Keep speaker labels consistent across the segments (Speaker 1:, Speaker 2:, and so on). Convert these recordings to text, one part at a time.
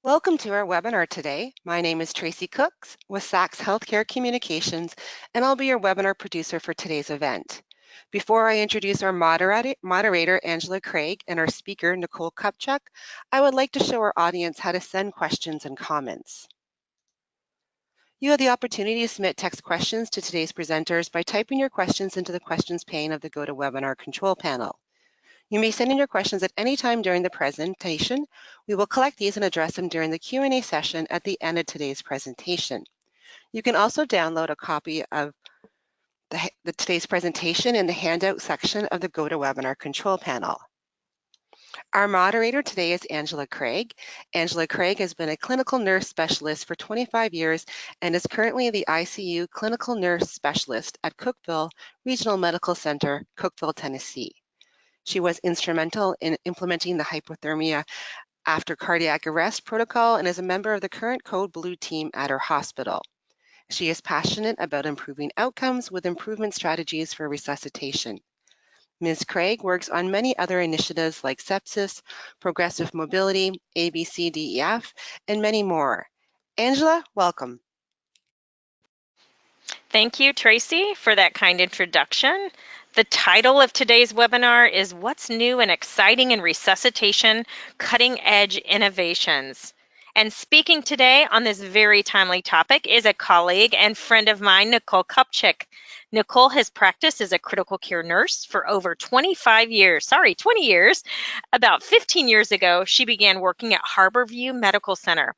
Speaker 1: Welcome to our webinar today. My name is Tracy Cooks with Sachs Healthcare Communications, and I'll be your webinar producer for today's event. Before I introduce our moderator, Angela Craig, and our speaker, Nicole Kupchak, I would like to show our audience how to send questions and comments. You have the opportunity to submit text questions to today's presenters by typing your questions into the questions pane of the GoToWebinar control panel. You may send in your questions at any time during the presentation. We will collect these and address them during the Q&A session at the end of today's presentation. You can also download a copy of today's presentation in the handout section of the GoToWebinar control panel. Our moderator today is Angela Craig. Angela Craig has been a clinical nurse specialist for 25 years and is currently the ICU clinical nurse specialist at Cookeville Regional Medical Center, Cookeville, Tennessee. She was instrumental in implementing the hypothermia after cardiac arrest protocol and is a member of the current Code Blue team at her hospital. She is passionate about improving outcomes with improvement strategies for resuscitation. Ms. Craig works on many other initiatives like sepsis, progressive mobility, ABCDEF, and many more. Angela, welcome.
Speaker 2: Thank you, Tracy, for that kind introduction. The title of today's webinar is What's New and Exciting in Resuscitation, Cutting Edge Innovations. And speaking today on this very timely topic is a colleague and friend of mine, Nicole Kupchak. Nicole has practiced as a critical care nurse for over 20 years. About 15 years ago, she began working at Harborview Medical Center,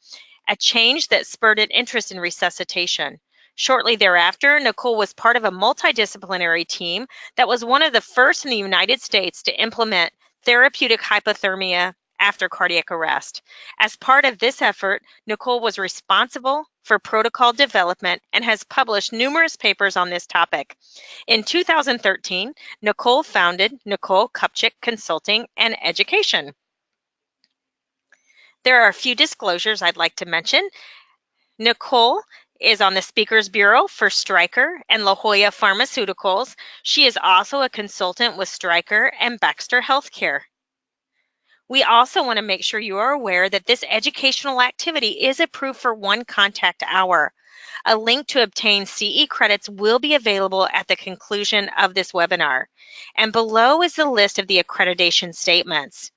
Speaker 2: a change that spurred an interest in resuscitation. Shortly thereafter, Nicole was part of a multidisciplinary team that was one of the first in the United States to implement therapeutic hypothermia after cardiac arrest. As part of this effort, Nicole was responsible for protocol development and has published numerous papers on this topic. In 2013, Nicole founded Nicole Kupchak Consulting and Education. There are a few disclosures I'd like to mention. Nicole is on the Speakers Bureau for Stryker and La Jolla Pharmaceuticals. She is also a consultant with Stryker and Baxter Healthcare. We also want to make sure you are aware that this educational activity is approved for one contact hour. A link to obtain CE credits will be available at the conclusion of this webinar. And below is the list of the accreditation statements.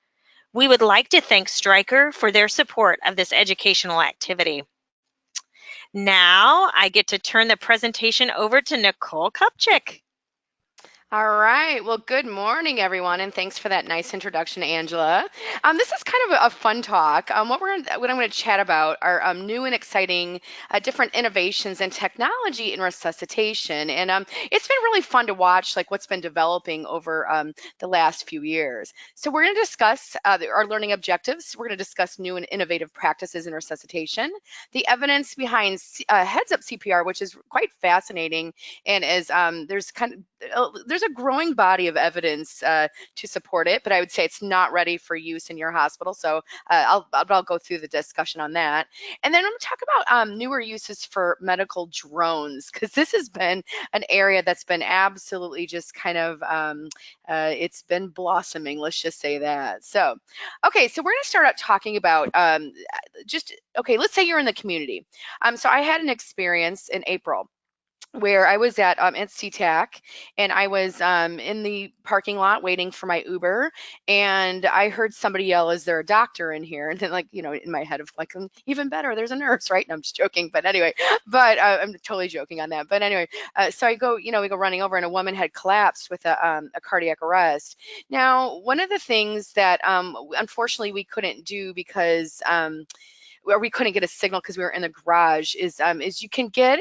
Speaker 2: We would like to thank Stryker for their support of this educational activity. Now I get to turn the presentation over to Nicole Kupchak.
Speaker 3: All right. Well, good morning, everyone, and thanks for that nice introduction, Angela. This is kind of a fun talk. What I'm going to chat about are new and exciting different innovations and technology in resuscitation, and it's been really fun to watch, like what's been developing over the last few years. So we're going to discuss our learning objectives. We're going to discuss new and innovative practices in resuscitation, the evidence behind heads-up CPR, which is quite fascinating, and is there's a growing body of evidence to support it, but I would say it's not ready for use in your hospital. So I'll go through the discussion on that. And then I'm going to talk about newer uses for medical drones, because this has been an area that's been absolutely just kind of, it's been blossoming, let's just say that. So, okay, so we're going to start out talking about let's say you're in the community. So I had an experience in April where I was at CTAC, and I was in the parking lot waiting for my Uber, and I heard somebody yell, "Is there a doctor in here?" And then, like, in my head of like, even better, there's a nurse, right? And I'm just joking, but anyway, I'm totally joking on that. But anyway, so we go running over, and a woman had collapsed with a cardiac arrest. Now, one of the things that unfortunately we couldn't do because where we couldn't get a signal because we were in the garage is you can get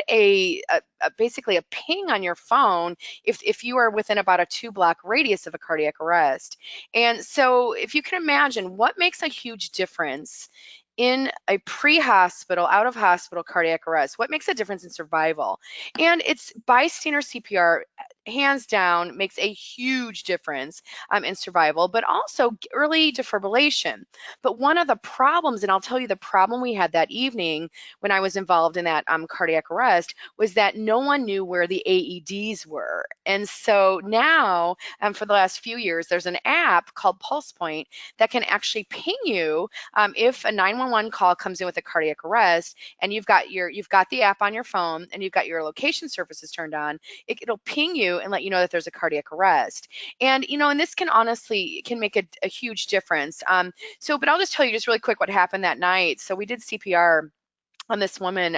Speaker 3: basically a ping on your phone if you are within about a 2-block radius of a cardiac arrest. And so if you can imagine what makes a huge difference in a pre-hospital, out-of-hospital cardiac arrest, what makes a difference in survival? And it's bystander CPR hands down makes a huge difference in survival, but also early defibrillation. But one of the problems, and I'll tell you the problem we had that evening when I was involved in that cardiac arrest, was that no one knew where the AEDs were. And so now, for the last few years, there's an app called PulsePoint that can actually ping you if a 911 call comes in with a cardiac arrest, and you've got the app on your phone and you've got your location services turned on. It'll ping you and let you know that there's a cardiac arrest. And and this can honestly make a huge difference. But I'll just tell you just really quick what happened that night. So we did CPR on this woman.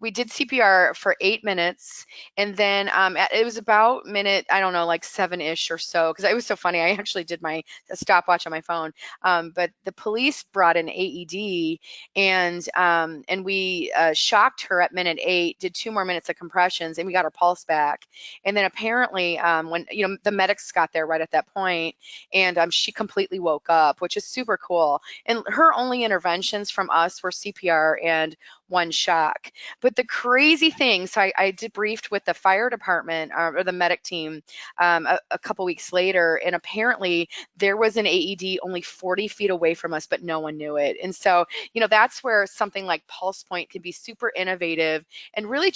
Speaker 3: We did CPR for 8 minutes, and then it was about minute, I don't know, like 7-ish or so, because it was so funny. I actually did my stopwatch on my phone, but the police brought an AED, and we shocked her at minute 8, did 2 more minutes of compressions, and we got her pulse back. And then apparently, when the medics got there right at that point, and she completely woke up, which is super cool. And her only interventions from us were CPR and 1 shock. But the crazy thing, so I debriefed with the fire department or the medic team a couple weeks later, and apparently there was an AED only 40 feet away from us, but no one knew it. And so, that's where something like PulsePoint can be super innovative and really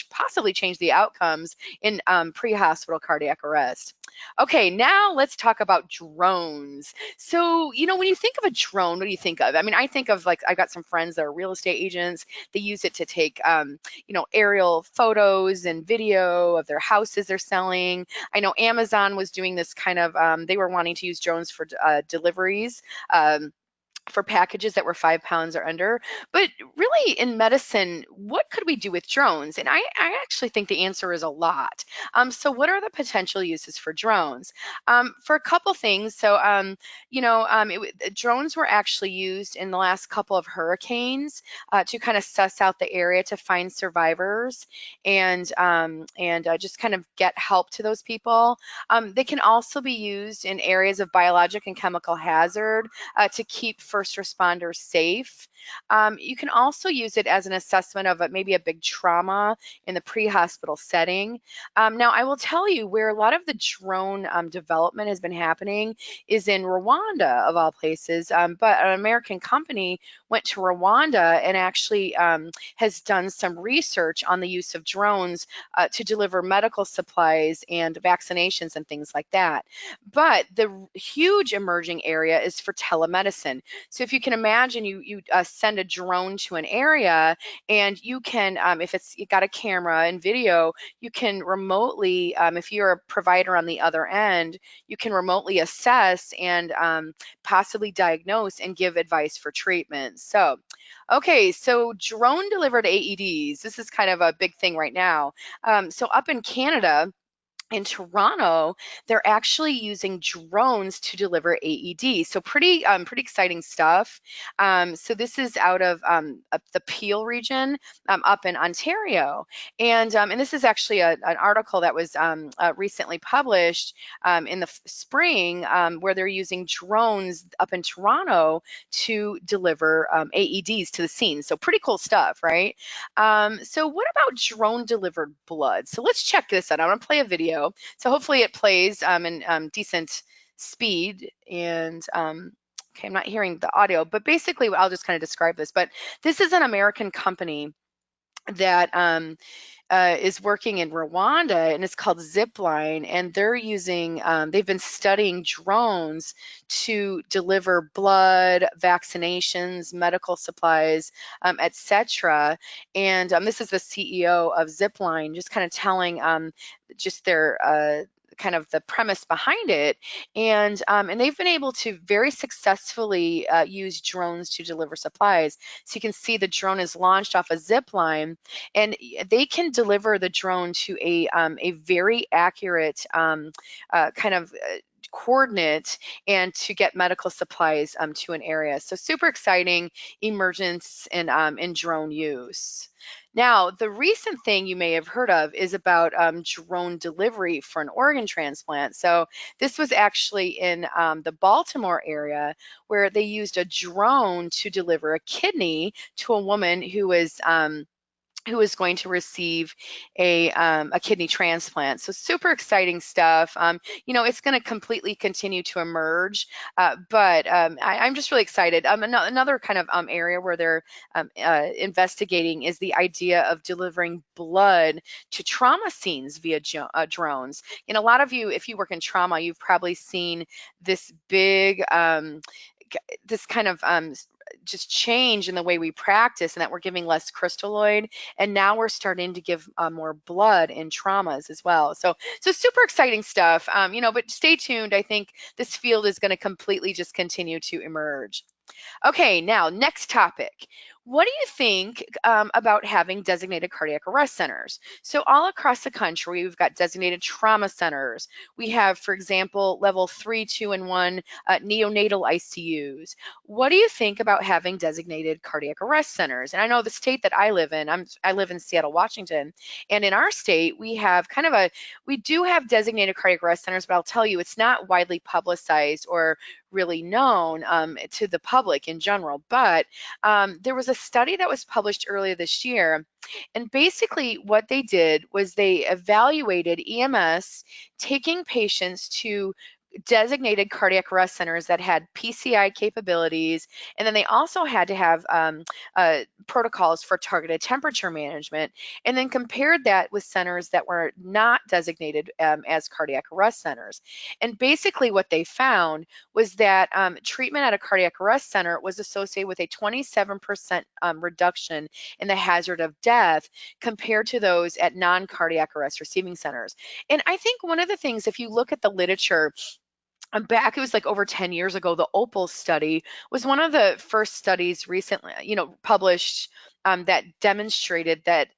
Speaker 3: possibly change the outcomes in pre-hospital cardiac arrest. Okay, now let's talk about drones. So, when you think of a drone, what do you think of? I mean, I think of, like, I've got some friends that are real estate agents. They use it to take, aerial photos and video of their houses they're selling. I know Amazon was doing this kind of, they were wanting to use drones for deliveries. For packages that were 5 pounds or under. But really, in medicine, what could we do with drones? And I actually think the answer is a lot. So what are the potential uses for drones? For a couple things. So, drones were actually used in the last couple of hurricanes to kind of suss out the area to find survivors and just kind of get help to those people. They can also be used in areas of biologic and chemical hazard to keep first responders safe. You can also use it as an assessment of maybe a big trauma in the pre-hospital setting. Now, I will tell you where a lot of the drone development has been happening is in Rwanda, of all places. But an American company went to Rwanda and actually has done some research on the use of drones to deliver medical supplies and vaccinations and things like that. But the huge emerging area is for telemedicine. So if you can imagine, you send a drone to an area, and you can, if you got a camera and video, you can remotely, if you're a provider on the other end, you can remotely assess and possibly diagnose and give advice for treatment. So, okay, so drone delivered AEDs, this is kind of a big thing right now. So up in Canada, in Toronto, they're actually using drones to deliver AEDs. So pretty exciting stuff. So this is out of the Peel region up in Ontario. And this is actually an article that was recently published in the spring where they're using drones up in Toronto to deliver AEDs to the scene. So pretty cool stuff, right? So what about drone delivered blood? So let's check this out. I'm gonna play a video. So hopefully it plays in decent speed. And okay, I'm not hearing the audio, but basically I'll just kind of describe this. But this is an American company that is working in Rwanda, and it's called Zipline, and they're using, they've been studying drones to deliver blood, vaccinations, medical supplies, etc. And this is the CEO of Zipline, just kind of telling just their kind of the premise behind it, and they've been able to very successfully use drones to deliver supplies. So you can see the drone is launched off a zip line, and they can deliver the drone to a very accurate kind of coordinate and to get medical supplies to an area. So super exciting emergence in drone use. Now, the recent thing you may have heard of is about drone delivery for an organ transplant. So this was actually in the Baltimore area, where they used a drone to deliver a kidney to a woman who was who is going to receive a kidney transplant. So super exciting stuff. It's going to completely continue to emerge, but I'm just really excited. Another kind of area where they're investigating is the idea of delivering blood to trauma scenes via drones. And a lot of you, if you work in trauma, you've probably seen this big this kind of just change in the way we practice, and that we're giving less crystalloid, and now we're starting to give more blood in traumas as well. So super exciting stuff. But stay tuned. I think this field is going to completely just continue to emerge. Okay, now next topic. What do you think about having designated cardiac arrest centers? So all across the country, we've got designated trauma centers. We have, for example, level 3, 2, and 1 neonatal ICUs. What do you think about having designated cardiac arrest centers? And I know the state that I live in, I live in Seattle, Washington, and in our state, we have we do have designated cardiac arrest centers, but I'll tell you, it's not widely publicized or really known to the public in general. But there was a study that was published earlier this year, and basically what they did was they evaluated EMS taking patients to designated cardiac arrest centers that had PCI capabilities, and then they also had to have protocols for targeted temperature management, and then compared that with centers that were not designated as cardiac arrest centers. And basically what they found was that treatment at a cardiac arrest center was associated with a 27% reduction in the hazard of death compared to those at non-cardiac arrest receiving centers. And I think one of the things, if you look at the literature, back, it was like over 10 years ago, the OPAL study was one of the first studies recently, published that demonstrated that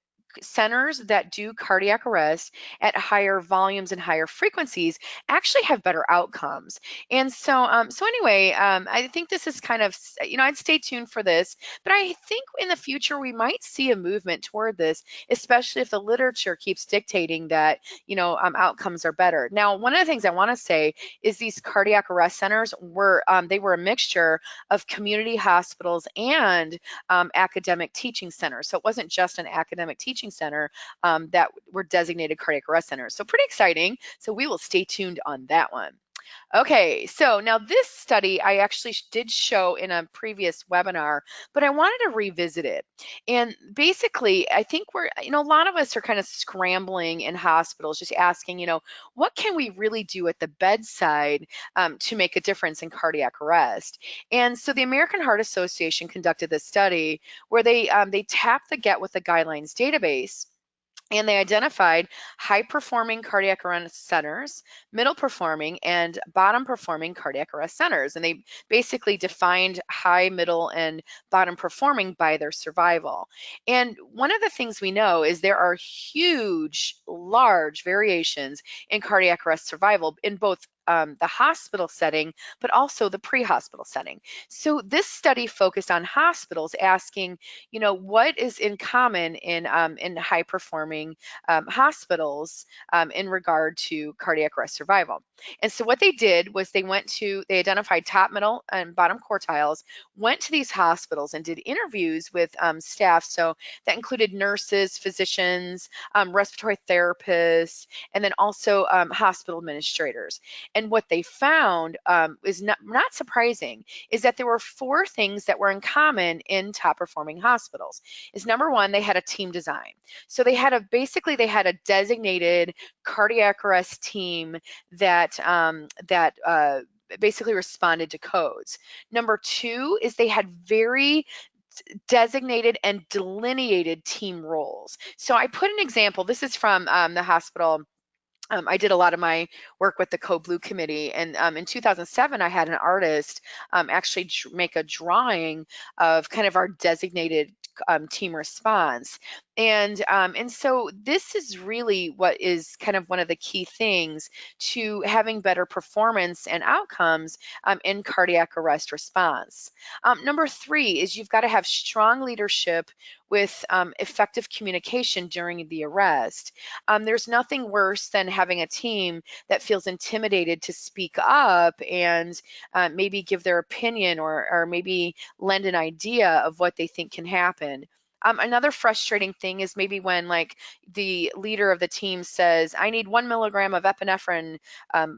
Speaker 3: centers that do cardiac arrest at higher volumes and higher frequencies actually have better outcomes. And so anyway, I think this is kind of, I'd stay tuned for this, but I think in the future we might see a movement toward this, especially if the literature keeps dictating that, outcomes are better. Now, one of the things I want to say is these cardiac arrest centers were, they were a mixture of community hospitals and academic teaching centers. So it wasn't just an academic teaching center that were designated cardiac arrest centers. So pretty exciting. So we will stay tuned on that one. Okay, so now this study I actually did show in a previous webinar, but I wanted to revisit it. And basically, I think a lot of us are kind of scrambling in hospitals, just asking, what can we really do at the bedside to make a difference in cardiac arrest? And so the American Heart Association conducted this study where they tapped the Get With the Guidelines database, and they identified high-performing cardiac arrest centers, middle-performing, and bottom-performing cardiac arrest centers. And they basically defined high, middle, and bottom-performing by their survival. And one of the things we know is there are huge, large variations in cardiac arrest survival in both the hospital setting, but also the pre-hospital setting. So this study focused on hospitals, asking, what is in common in high-performing hospitals in regard to cardiac arrest survival. And so what they did was they identified top, middle, and bottom quartiles, went to these hospitals and did interviews with staff. So that included nurses, physicians, respiratory therapists, and then also hospital administrators. And what they found is not surprising, is that there were 4 things that were in common in top performing hospitals. Is number one, they had a team design. So they had a designated cardiac arrest team that basically responded to codes. Number 2 is they had very designated and delineated team roles. So I put an example. This is from the hospital. I did a lot of my work with the Code Blue Committee, and in 2007, I had an artist actually make a drawing of kind of our designated team response. And so this is really what is kind of one of the key things to having better performance and outcomes in cardiac arrest response. Number 3 is you've got to have strong leadership with effective communication during the arrest. There's nothing worse than having a team that feels intimidated to speak up and maybe give their opinion or maybe lend an idea of what they think can happen. Another frustrating thing is maybe when like the leader of the team says, I need 1 milligram of epinephrine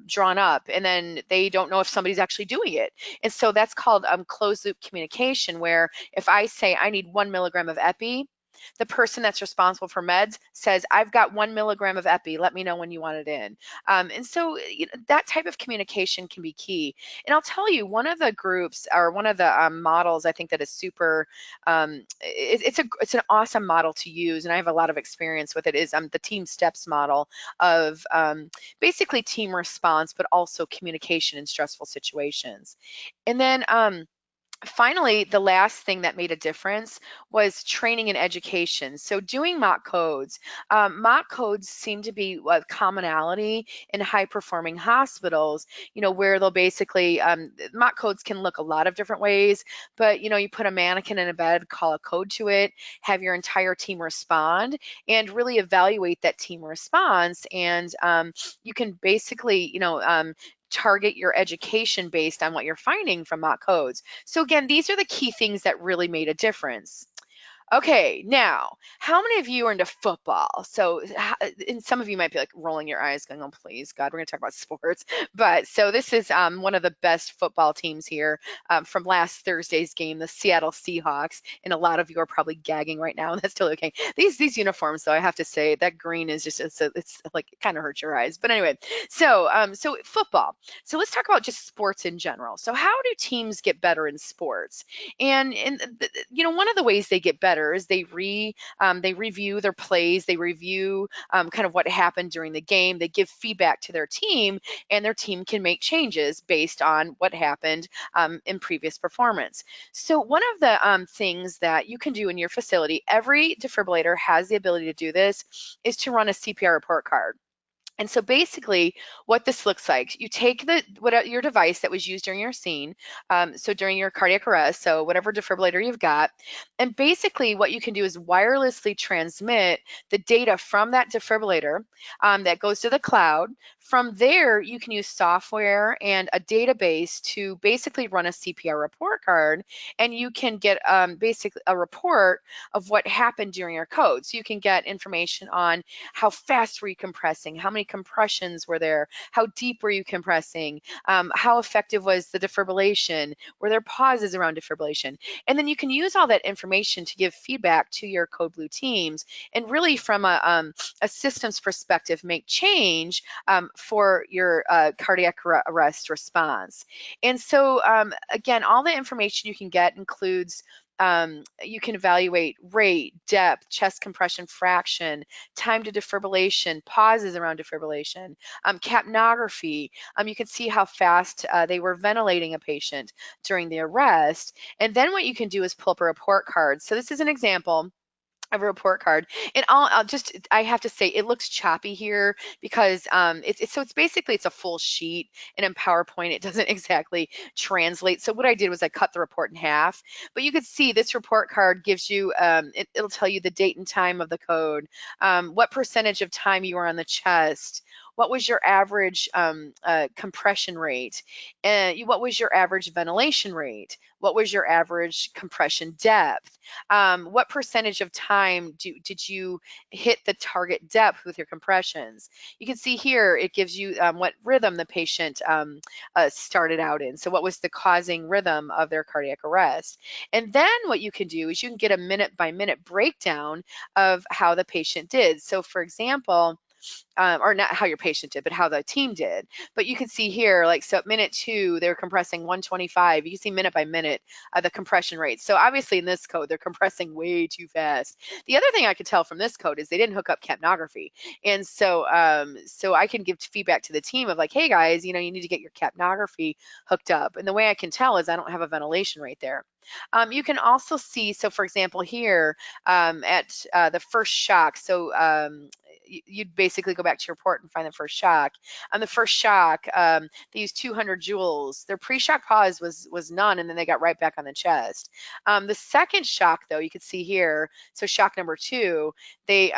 Speaker 3: drawn up, and then they don't know if somebody's actually doing it. And so that's called closed loop communication, where if I say I need 1 milligram of epi, the person that's responsible for meds says, I've got 1 milligram of epi, let me know when you want it in. And so that type of communication can be key. And I'll tell you, one of the groups or one of the models I think that is super, it's an awesome model to use, and I have a lot of experience with it, is the team steps model of basically team response, but also communication in stressful situations. And then finally, the last thing that made a difference was training and education. So doing mock codes. Mock codes seem to be a commonality in high-performing hospitals, where they'll basically, mock codes can look a lot of different ways, but, you put a mannequin in a bed, call a code to it, have your entire team respond, and really evaluate that team response. And you can basically, target your education based on what you're finding from mock codes. So again, these are the key things that really made a difference. Okay, now, how many of you are into football? So, and some of you might be like rolling your eyes going, oh, please, God, we're going to talk about sports. But so this is one of the best football teams here from last Thursday's game, the Seattle Seahawks. And a lot of you are probably gagging right now, and that's totally okay. These uniforms, though, I have to say, that green is just, it's like, it kind of hurts your eyes. But anyway, so football. So let's talk about just sports in general. So how do teams get better in sports? And one of the ways they get better is they review their plays, they review kind of what happened during the game, they give feedback to their team, and their team can make changes based on what happened in previous performance. So one of the things that you can do in your facility, every defibrillator has the ability to do this, is to run a CPR report card. And so basically what this looks like, you take your device that was used during your scene, so during your cardiac arrest, so whatever defibrillator you've got, and basically what you can do is wirelessly transmit the data from that defibrillator that goes to the cloud. From there, you can use software and a database to basically run a CPR report card, and you can get basically a report of what happened during your code. So you can get information on how fast were you compressing, how many compressions were there, how deep were you compressing, how effective was the defibrillation, were there pauses around defibrillation, and then you can use all that information to give feedback to your code blue teams, and really from a systems perspective make change for your cardiac arrest response. And so again, all the information you can get includes you can evaluate rate, depth, chest compression fraction, time to defibrillation, pauses around defibrillation, capnography. You can see how fast they were ventilating a patient during the arrest. And then what you can do is pull up a report card. So this is an example of a report card, and I have to say it looks choppy here because it's basically it's a full sheet, and in PowerPoint it doesn't exactly translate. So what I did was I cut the report in half, but you could see this report card gives you it'll tell you the date and time of the code, what percentage of time you were on the chest, what was your average compression rate, what was your average ventilation rate, what was your average compression depth, what percentage of time did you hit the target depth with your compressions. You can see here it gives you what rhythm the patient started out in, so what was the causing rhythm of their cardiac arrest. And then what you can do is you can get a minute by minute breakdown of how the patient did. So for example, or not how your patient did, but how the team did. But you can see here, like, so at minute 2, they're compressing 125. You can see minute by minute the compression rate. So obviously in this code, they're compressing way too fast. The other thing I could tell from this code is they didn't hook up capnography. And so so I can give feedback to the team of like, hey guys, you need to get your capnography hooked up. And the way I can tell is I don't have a ventilation rate there. You can also see, so for example here at the first shock, so you'd basically go back to your report and find the first shock. On the first shock, they used 200 joules. Their pre-shock pause was none, and then they got right back on the chest. The second shock, though, you could see here, so shock number 2, they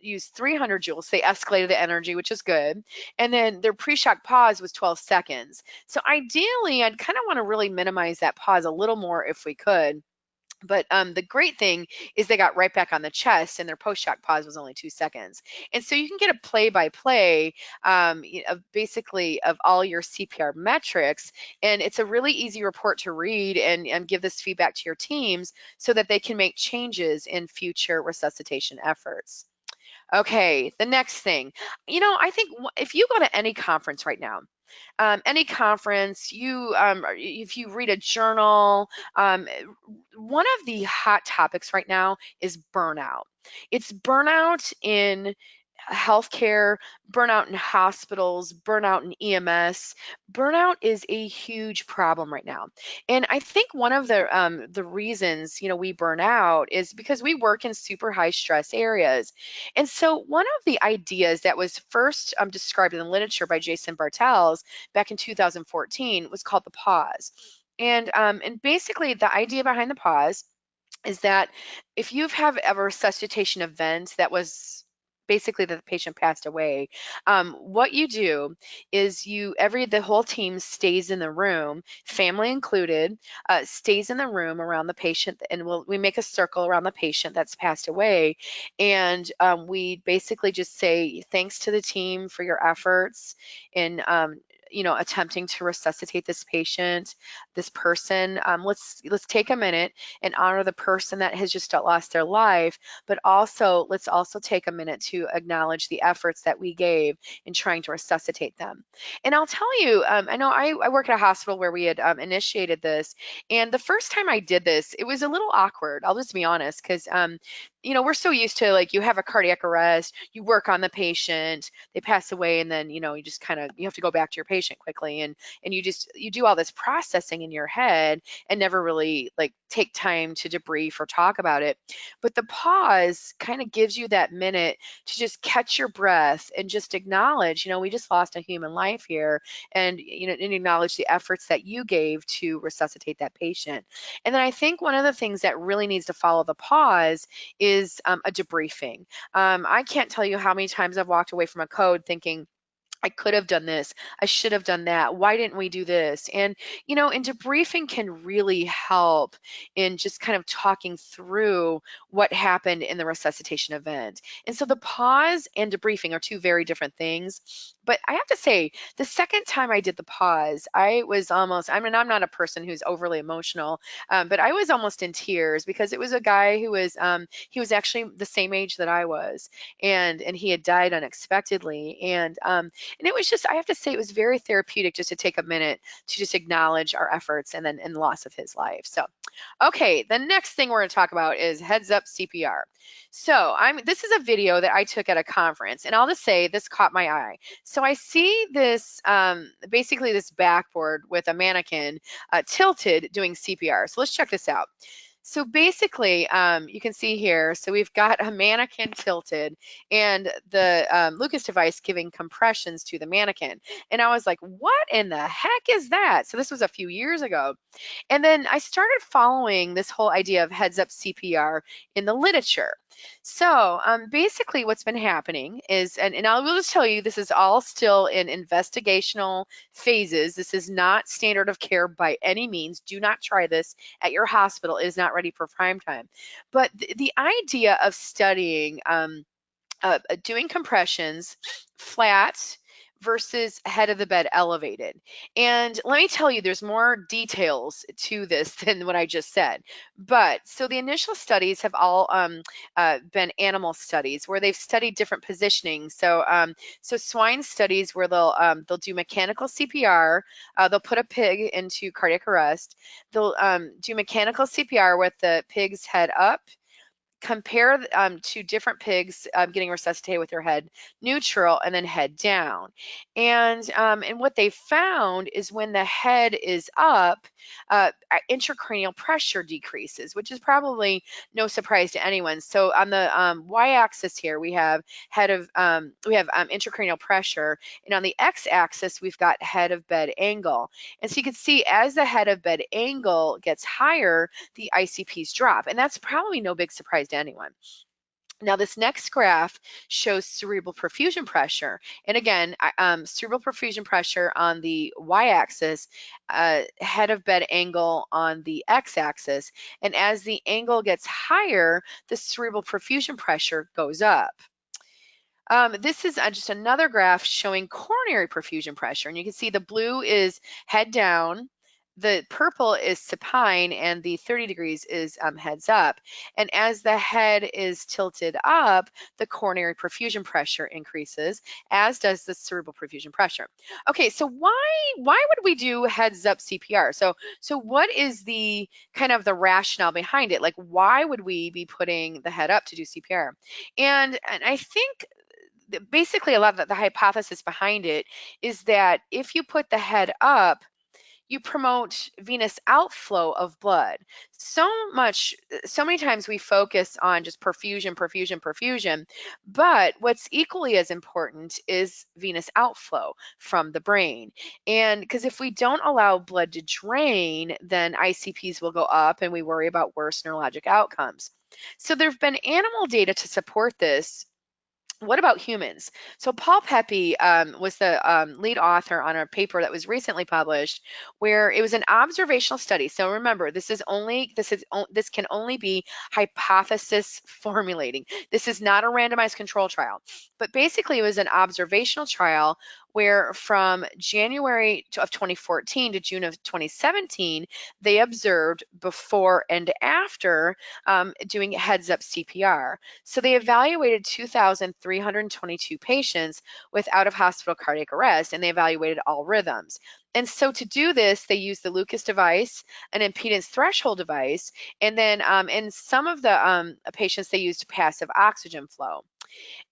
Speaker 3: used 300 joules. They escalated the energy, which is good. And then their pre-shock pause was 12 seconds. So ideally, I'd kind of want to really minimize that pause a little more if we could. But the great thing is they got right back on the chest, and their post-shock pause was only 2 seconds. And so you can get a play-by-play of basically of all your CPR metrics, and it's a really easy report to read and give this feedback to your teams so that they can make changes in future resuscitation efforts. Okay, the next thing, I think if you go to any conference right now, any conference, if you read a journal, one of the hot topics right now is burnout. It's burnout in healthcare, burnout in hospitals, burnout in EMS. Burnout is a huge problem right now. And I think one of the reasons, we burn out is because we work in super high stress areas. And so one of the ideas that was first described in the literature by Jason Bartels back in 2014 was called the pause. And basically the idea behind the pause is that if you've have a resuscitation event that was basically that the patient passed away, what you do is the whole team stays in the room, family included, stays in the room around the patient, and we make a circle around the patient that's passed away, and we basically just say thanks to the team for your efforts in attempting to resuscitate this patient, this person. Let's take a minute and honor the person that has just lost their life, but also let's also take a minute to acknowledge the efforts that we gave in trying to resuscitate them. And I'll tell you, I know I work at a hospital where we had initiated this, and the first time I did this, it was a little awkward. I'll just be honest, because we're so used to, like, you have a cardiac arrest, you work on the patient, they pass away, and then you just you have to go back to your patient quickly, and you do all this processing in your head and never really like take time to debrief or talk about it. But the pause kind of gives you that minute to just catch your breath and just acknowledge, we just lost a human life here, and and acknowledge the efforts that you gave to resuscitate that patient. And then I think one of the things that really needs to follow the pause is a debriefing. I can't tell you how many times I've walked away from a code thinking, I could have done this. I should have done that. Why didn't we do this? And debriefing can really help in just kind of talking through what happened in the resuscitation event. And so the pause and debriefing are two very different things. But I have to say, the second time I did the pause, I was almost, I'm not a person who's overly emotional, but I was almost in tears because it was a guy who was, he was actually the same age that I was, and he had died unexpectedly. And it was just, I have to say, it was very therapeutic just to take a minute to just acknowledge our efforts and the loss of his life. So, okay, the next thing we're going to talk about is heads up CPR. So this is a video that I took at a conference, and I'll just say this caught my eye. So I see this, basically this backboard with a mannequin tilted doing CPR. So let's check this out. So basically, you can see here, so we've got a mannequin tilted and the Lucas device giving compressions to the mannequin. And I was like, what in the heck is that? So this was a few years ago. And then I started following this whole idea of heads up CPR in the literature. So basically what's been happening is, and I will just tell you, this is all still in investigational phases. This is not standard of care by any means. Do not try this at your hospital. It is not ready for prime time. But the idea of studying doing compressions flat versus head of the bed elevated. And let me tell you, there's more details to this than what I just said. But so the initial studies have all been animal studies where they've studied different positioning. So so swine studies where they'll do mechanical CPR, they'll put a pig into cardiac arrest, they'll do mechanical CPR with the pig's head up, compare to different pigs getting resuscitated with their head neutral and then head down. And what they found is when the head is up, intracranial pressure decreases, which is probably no surprise to anyone. So on the y-axis here, we have intracranial pressure, and on the x-axis, we've got head of bed angle. And so you can see as the head of bed angle gets higher, the ICPs drop, and that's probably no big surprise to anyone. Now, this next graph shows cerebral perfusion pressure. And again, cerebral perfusion pressure on the y-axis, head of bed angle on the x-axis. And as the angle gets higher, the cerebral perfusion pressure goes up. This is just another graph showing coronary perfusion pressure. And you can see the blue is head down, the purple is supine, and the 30 degrees is heads up. And as the head is tilted up, the coronary perfusion pressure increases, as does the cerebral perfusion pressure. Okay, so why would we do heads up CPR? So what is the kind of the rationale behind it? Like, why would we be putting the head up to do CPR? And I think basically a lot of the hypothesis behind it is that if you put the head up, you promote venous outflow of blood. So many times we focus on just perfusion, but what's equally as important is venous outflow from the brain. And because if we don't allow blood to drain, then ICPs will go up and we worry about worse neurologic outcomes. So there have been animal data to support this. What about humans? So Paul Pepe was the lead author on a paper that was recently published, where it was an observational study. So remember, this can only be hypothesis formulating. This is not a randomized control trial, but basically it was an observational trial where from January of 2014 to June of 2017, they observed before and after doing heads-up CPR. So they evaluated 2,322 patients with out-of-hospital cardiac arrest, and they evaluated all rhythms. And so to do this, they used the Lucas device, an impedance threshold device, and then in some of the patients, they used passive oxygen flow.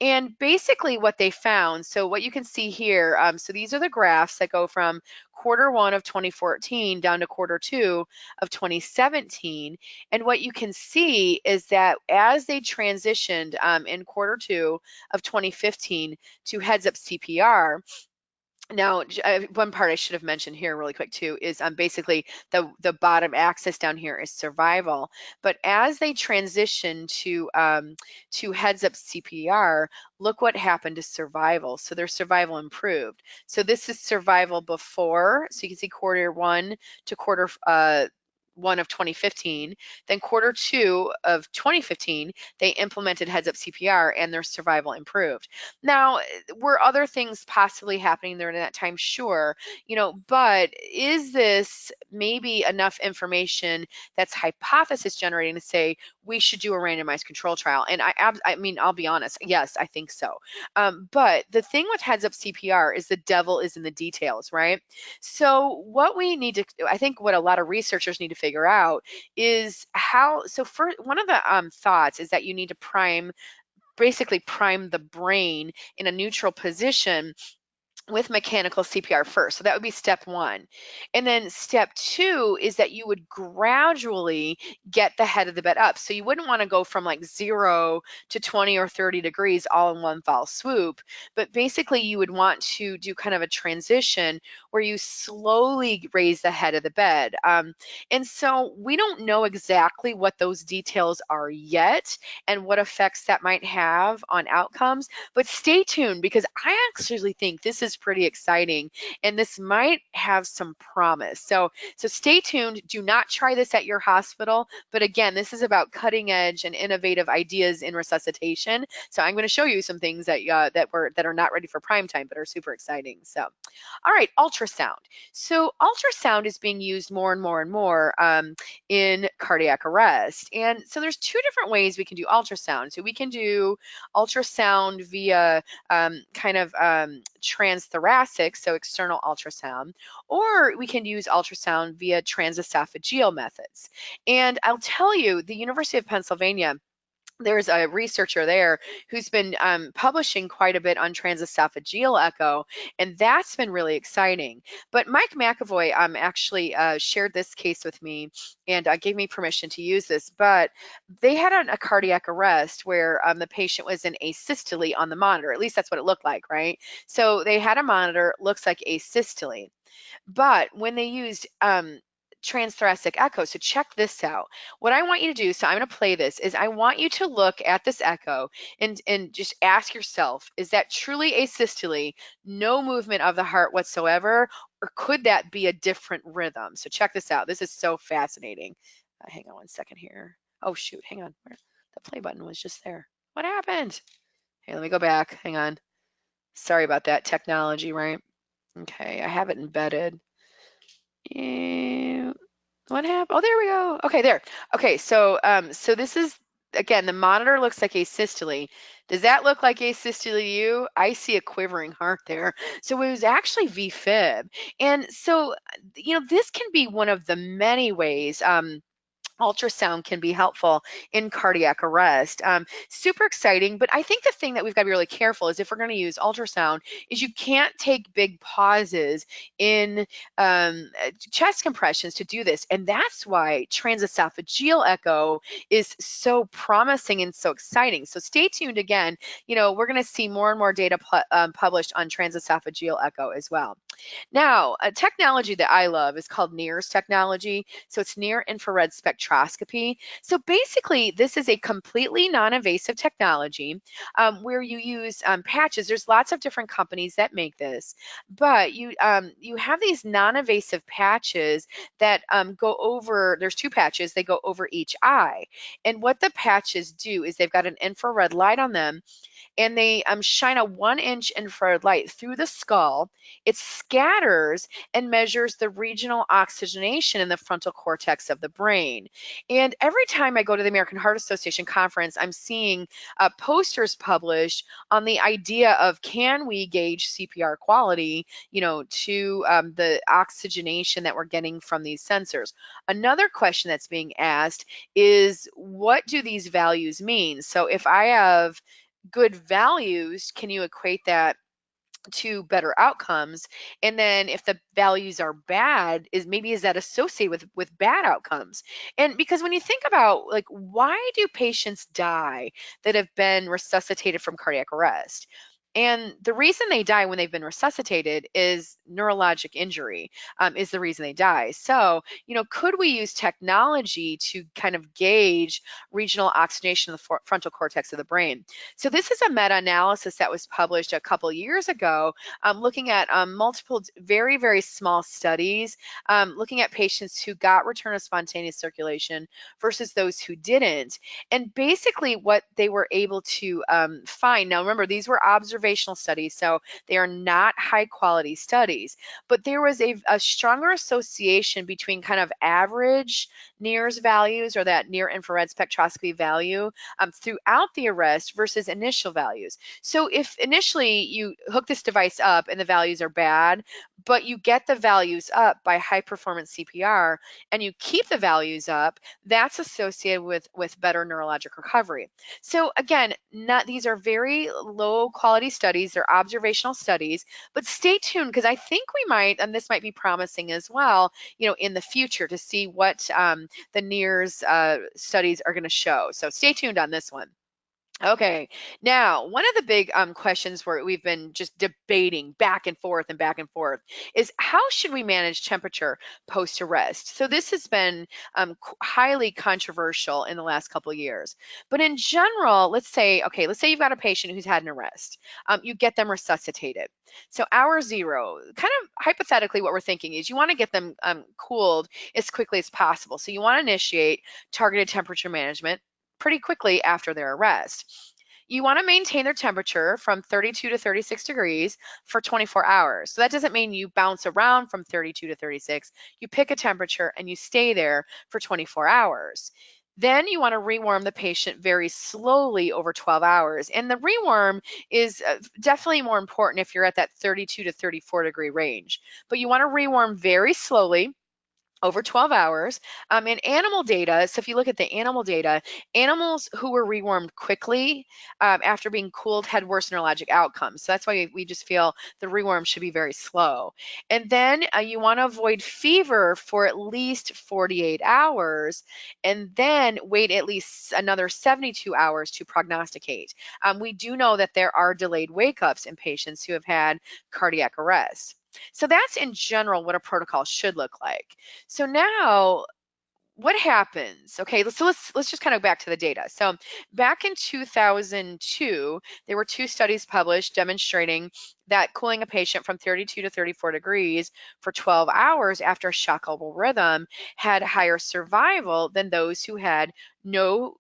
Speaker 3: And basically what they found, so what you can see here, so these are the graphs that go from Q1 of 2014 down to Q2 of 2017. And what you can see is that as they transitioned in Q2 of 2015 to heads-up CPR, now, one part I should have mentioned here really quick too is basically the bottom axis down here is survival. But as they transition to heads-up CPR, look what happened to survival. So their survival improved. So this is survival before. So you can see Q1 to Q1 of 2015. Then Q2 of 2015, they implemented heads-up CPR and their survival improved. Now, were other things possibly happening during that time? Sure, but is this maybe enough information that's hypothesis generating to say we should do a randomized control trial? And I mean, I'll be honest, yes, I think so. But the thing with heads-up CPR is the devil is in the details, right? So what we need to, I think what a lot of researchers need to figure out is how, so for one of the thoughts is that you need to basically prime the brain in a neutral position with mechanical CPR first. So that would be step one. And then step two is that you would gradually get the head of the bed up. So you wouldn't want to go from like 0 to 20 or 30 degrees all in one foul swoop, but basically you would want to do kind of a transition where you slowly raise the head of the bed. And so we don't know exactly what those details are yet and what effects that might have on outcomes, but stay tuned because I actually think this is pretty exciting and this might have some promise. So stay tuned. Do not try this at your hospital, but again, this is about cutting edge and innovative ideas in resuscitation. So I'm going to show you some things that are not ready for prime time but are super exciting. So all right, ultrasound. So ultrasound is being used more and more in cardiac arrest. And so there's two different ways we can do ultrasound. So we can do ultrasound via transthoracic, so external ultrasound, or we can use ultrasound via transesophageal methods. And I'll tell you, the University of Pennsylvania, there's a researcher there who's been publishing quite a bit on transesophageal echo, and that's been really exciting. But Mike McAvoy actually shared this case with me and gave me permission to use this. But they had a cardiac arrest where the patient was in asystole on the monitor. At least that's what it looked like, right? So they had a monitor, looks like asystole. But when they used transthoracic echo. So check this out. What I want you to do, so I'm going to play this, is I want you to look at this echo and just ask yourself, is that truly asystole, no movement of the heart whatsoever, or could that be a different rhythm? So check this out. This is so fascinating. Hang on one second here. Oh, shoot. Hang on. The play button was just there. What happened? Hey, let me go back. Hang on. Sorry about that. Technology, right? Okay, I have it embedded. What happened? Oh, there we go. Okay, there. Okay, so so this is, again, the monitor looks like asystole. Does that look like asystole to you? I see a quivering heart there. So it was actually Vfib. And so, this can be one of the many ways ultrasound can be helpful in cardiac arrest. Super exciting, but I think the thing that we've got to be really careful is if we're going to use ultrasound is you can't take big pauses in chest compressions to do this. And that's why transesophageal echo is so promising and so exciting. So stay tuned again. We're going to see more and more data published on transesophageal echo as well. Now, a technology that I love is called NIRS technology. So it's near infrared spectroscopy. So basically, this is a completely non-invasive technology where you use patches. There's lots of different companies that make this, but you have these non-invasive patches that go over, there's two patches, they go over each eye. And what the patches do is they've got an infrared light on them, and they shine a 1-inch infrared light through the skull. It scatters and measures the regional oxygenation in the frontal cortex of the brain. And every time I go to the American Heart Association conference, I'm seeing posters published on the idea of, can we gauge CPR quality, to the oxygenation that we're getting from these sensors. Another question that's being asked is, what do these values mean? So if I have good values, can you equate that to better outcomes? And then if the values are bad, is that associated with bad outcomes? And because when you think about, like, why do patients die that have been resuscitated from cardiac arrest? And the reason they die when they've been resuscitated is neurologic injury, is the reason they die. So, could we use technology to kind of gauge regional oxygenation in the frontal cortex of the brain? So this is a meta-analysis that was published a couple years ago, looking at multiple very, very small studies, looking at patients who got return of spontaneous circulation versus those who didn't. And basically what they were able to find, now remember, these were observational studies, so they are not high quality studies, but there was a stronger association between kind of average NIRS values, or that near infrared spectroscopy value, throughout the arrest versus initial values. So if initially you hook this device up and the values are bad, but you get the values up by high performance CPR and you keep the values up, that's associated with better neurologic recovery. So again, these are very low quality studies, they're observational studies, but stay tuned, because I think we might, and this might be promising as well, in the future, to see what the NIRS studies are going to show. So stay tuned on this one. Okay, now one of the big questions where we've been just debating back and forth is, how should we manage temperature post-arrest? So this has been highly controversial in the last couple of years. But in general, let's say you've got a patient who's had an arrest. You get them resuscitated. So hour 0, kind of hypothetically what we're thinking is you want to get them cooled as quickly as possible. So you want to initiate targeted temperature management pretty quickly after their arrest. You want to maintain their temperature from 32 to 36 degrees for 24 hours. So that doesn't mean you bounce around from 32 to 36. You pick a temperature and you stay there for 24 hours. Then you want to rewarm the patient very slowly over 12 hours. And the rewarm is definitely more important if you're at that 32 to 34 degree range. But you want to rewarm very slowly over 12 hours. In animal data, so if you look at the animal data, animals who were rewarmed quickly after being cooled had worse neurologic outcomes. So that's why we just feel the rewarm should be very slow. And then you want to avoid fever for at least 48 hours, and then wait at least another 72 hours to prognosticate. We do know that there are delayed wake-ups in patients who have had cardiac arrest. So that's in general what a protocol should look like. So now what happens? Okay, so let's just kind of back to the data. So back in 2002, there were 2 studies published demonstrating that cooling a patient from 32 to 34 degrees for 12 hours after a shockable rhythm had higher survival than those who had no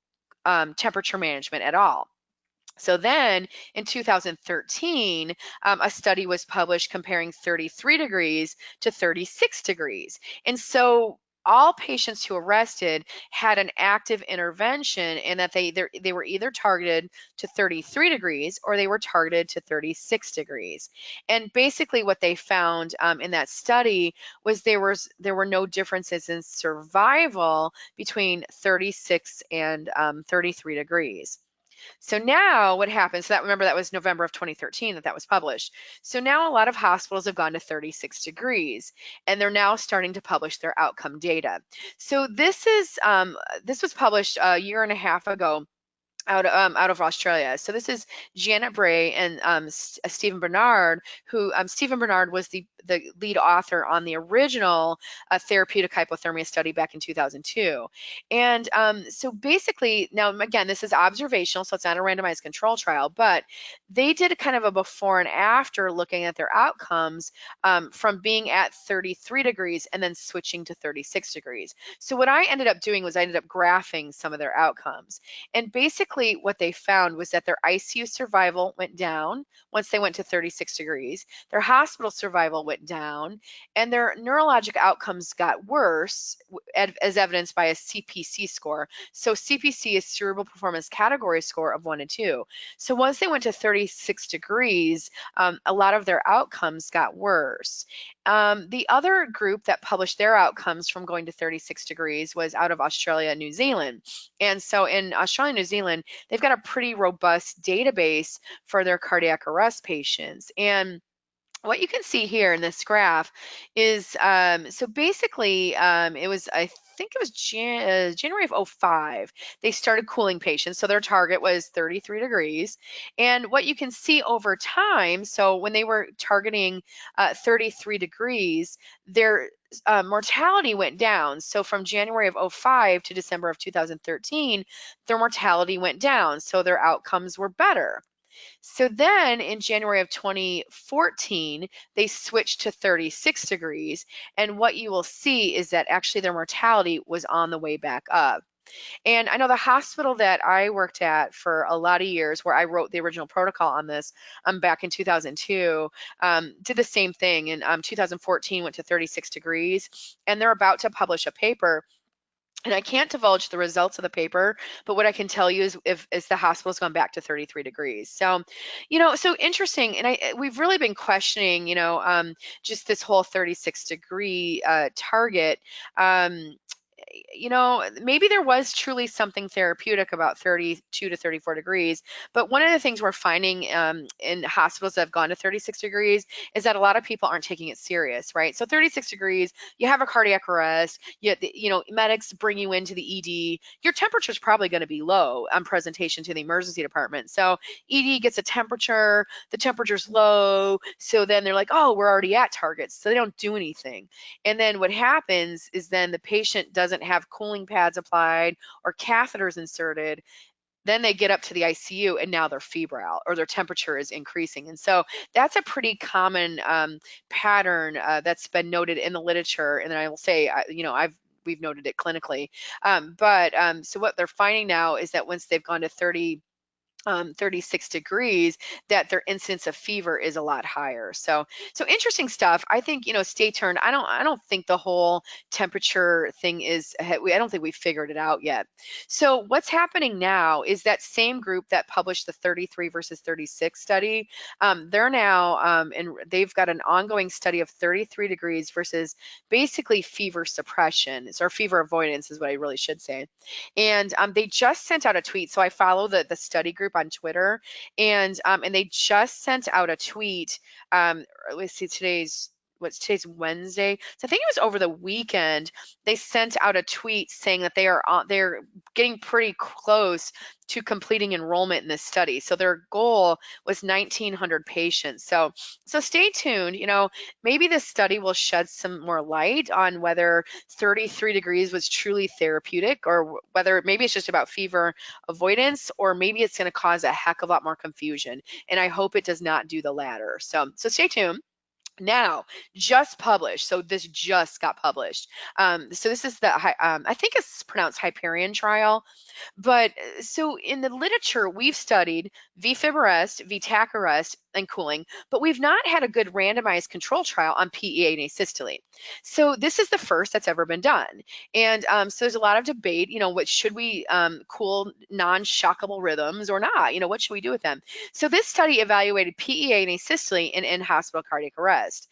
Speaker 3: temperature management at all. So then in 2013, a study was published comparing 33 degrees to 36 degrees. And so all patients who arrested had an active intervention in that they were either targeted to 33 degrees or they were targeted to 36 degrees. And basically what they found in that study was there were no differences in survival between 36 and 33 degrees. So now what happens, so remember that was November of 2013 that was published. So now a lot of hospitals have gone to 36 degrees and they're now starting to publish their outcome data. So this was published a year and a half ago out of Australia. So this is Janet Bray and Stephen Bernard, who Stephen Bernard was the lead author on the original therapeutic hypothermia study back in 2002. And so basically, now again, this is observational, so it's not a randomized control trial, but they did kind of a before and after looking at their outcomes from being at 33 degrees and then switching to 36 degrees. So what I ended up doing was I ended up graphing some of their outcomes. And basically what they found was that their ICU survival went down once they went to 36 degrees, their hospital survival went down, and their neurologic outcomes got worse, as evidenced by a CPC score. So CPC is Cerebral Performance Category score of 1 and 2. So once they went to 36 degrees, a lot of their outcomes got worse. The other group that published their outcomes from going to 36 degrees was out of Australia and New Zealand. And so in Australia and New Zealand, they've got a pretty robust database for their cardiac arrest patients. And what you can see here in this graph is, so basically, it was, I think it was January of 05, they started cooling patients. So their target was 33 degrees. And what you can see over time, so when they were targeting 33 degrees, their mortality went down. So from January of 05 to December of 2013, their mortality went down. So their outcomes were better. So then in January of 2014, they switched to 36 degrees. And what you will see is that actually their mortality was on the way back up. And I know the hospital that I worked at for a lot of years, where I wrote the original protocol on this back in 2002, did the same thing. In 2014, went to 36 degrees. And they're about to publish a paper. And I can't divulge the results of the paper, but what I can tell you is if the hospital's gone back to 33 degrees. So, so interesting. And we've really been questioning, just this whole 36 degree target. Maybe there was truly something therapeutic about 32 to 34 degrees, but one of the things we're finding in hospitals that have gone to 36 degrees is that a lot of people aren't taking it serious, right? So 36 degrees, you have a cardiac arrest, medics bring you into the ED, your temperature is probably going to be low on presentation to the emergency department. So ED gets a temperature, the temperature's low, so then they're like, oh, we're already at targets, so they don't do anything. And then what happens is then the patient doesn't have cooling pads applied or catheters inserted. Then they get up to the ICU and now they're febrile or their temperature is increasing. And so that's a pretty common pattern that's been noted in the literature. And then I will say, we've noted it clinically. So what they're finding now is that once they've gone to 36 degrees, that their incidence of fever is a lot higher. So interesting stuff. I think, stay tuned. I don't think the whole temperature thing is, I don't think we've figured it out yet. So what's happening now is that same group that published the 33 versus 36 study, they're now, and they've got an ongoing study of 33 degrees versus basically fever suppression, or fever avoidance is what I really should say. And they just sent out a tweet. So I follow the study group on Twitter, and they just sent out a tweet. Let's see, today's Wednesday. So I think it was over the weekend, they sent out a tweet saying that they're getting pretty close to completing enrollment in this study. So their goal was 1,900 patients. So stay tuned. Maybe this study will shed some more light on whether 33 degrees was truly therapeutic, or whether maybe it's just about fever avoidance, or maybe it's going to cause a heck of a lot more confusion. And I hope it does not do the latter. So stay tuned. Now, just published. So this just got published. So this is I think it's pronounced HYPERION Trial. But so in the literature, we've studied Vfib arrest, VTAC arrest, and cooling, but we've not had a good randomized control trial on PEA and asystole. So this is the first that's ever been done. And so there's a lot of debate, what should we cool non-shockable rhythms or not? What should we do with them? So this study evaluated PEA and asystole in in-hospital cardiac arrest.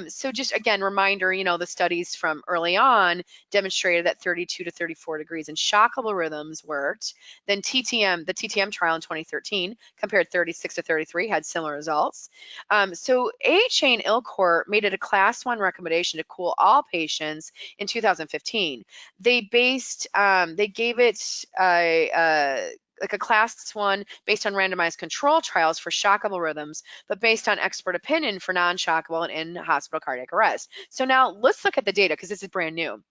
Speaker 3: So just again, reminder, the studies from early on demonstrated that 32 to 34 degrees in shockable rhythms worked. Then the TTM trial in 2013 compared 36 to 33, had similar results. So AHA and ILCOR made it a class 1 recommendation to cool all patients in 2015. They gave it like a class 1 based on randomized control trials for shockable rhythms, but based on expert opinion for non-shockable and in-hospital cardiac arrest. So now let's look at the data, because this is brand new.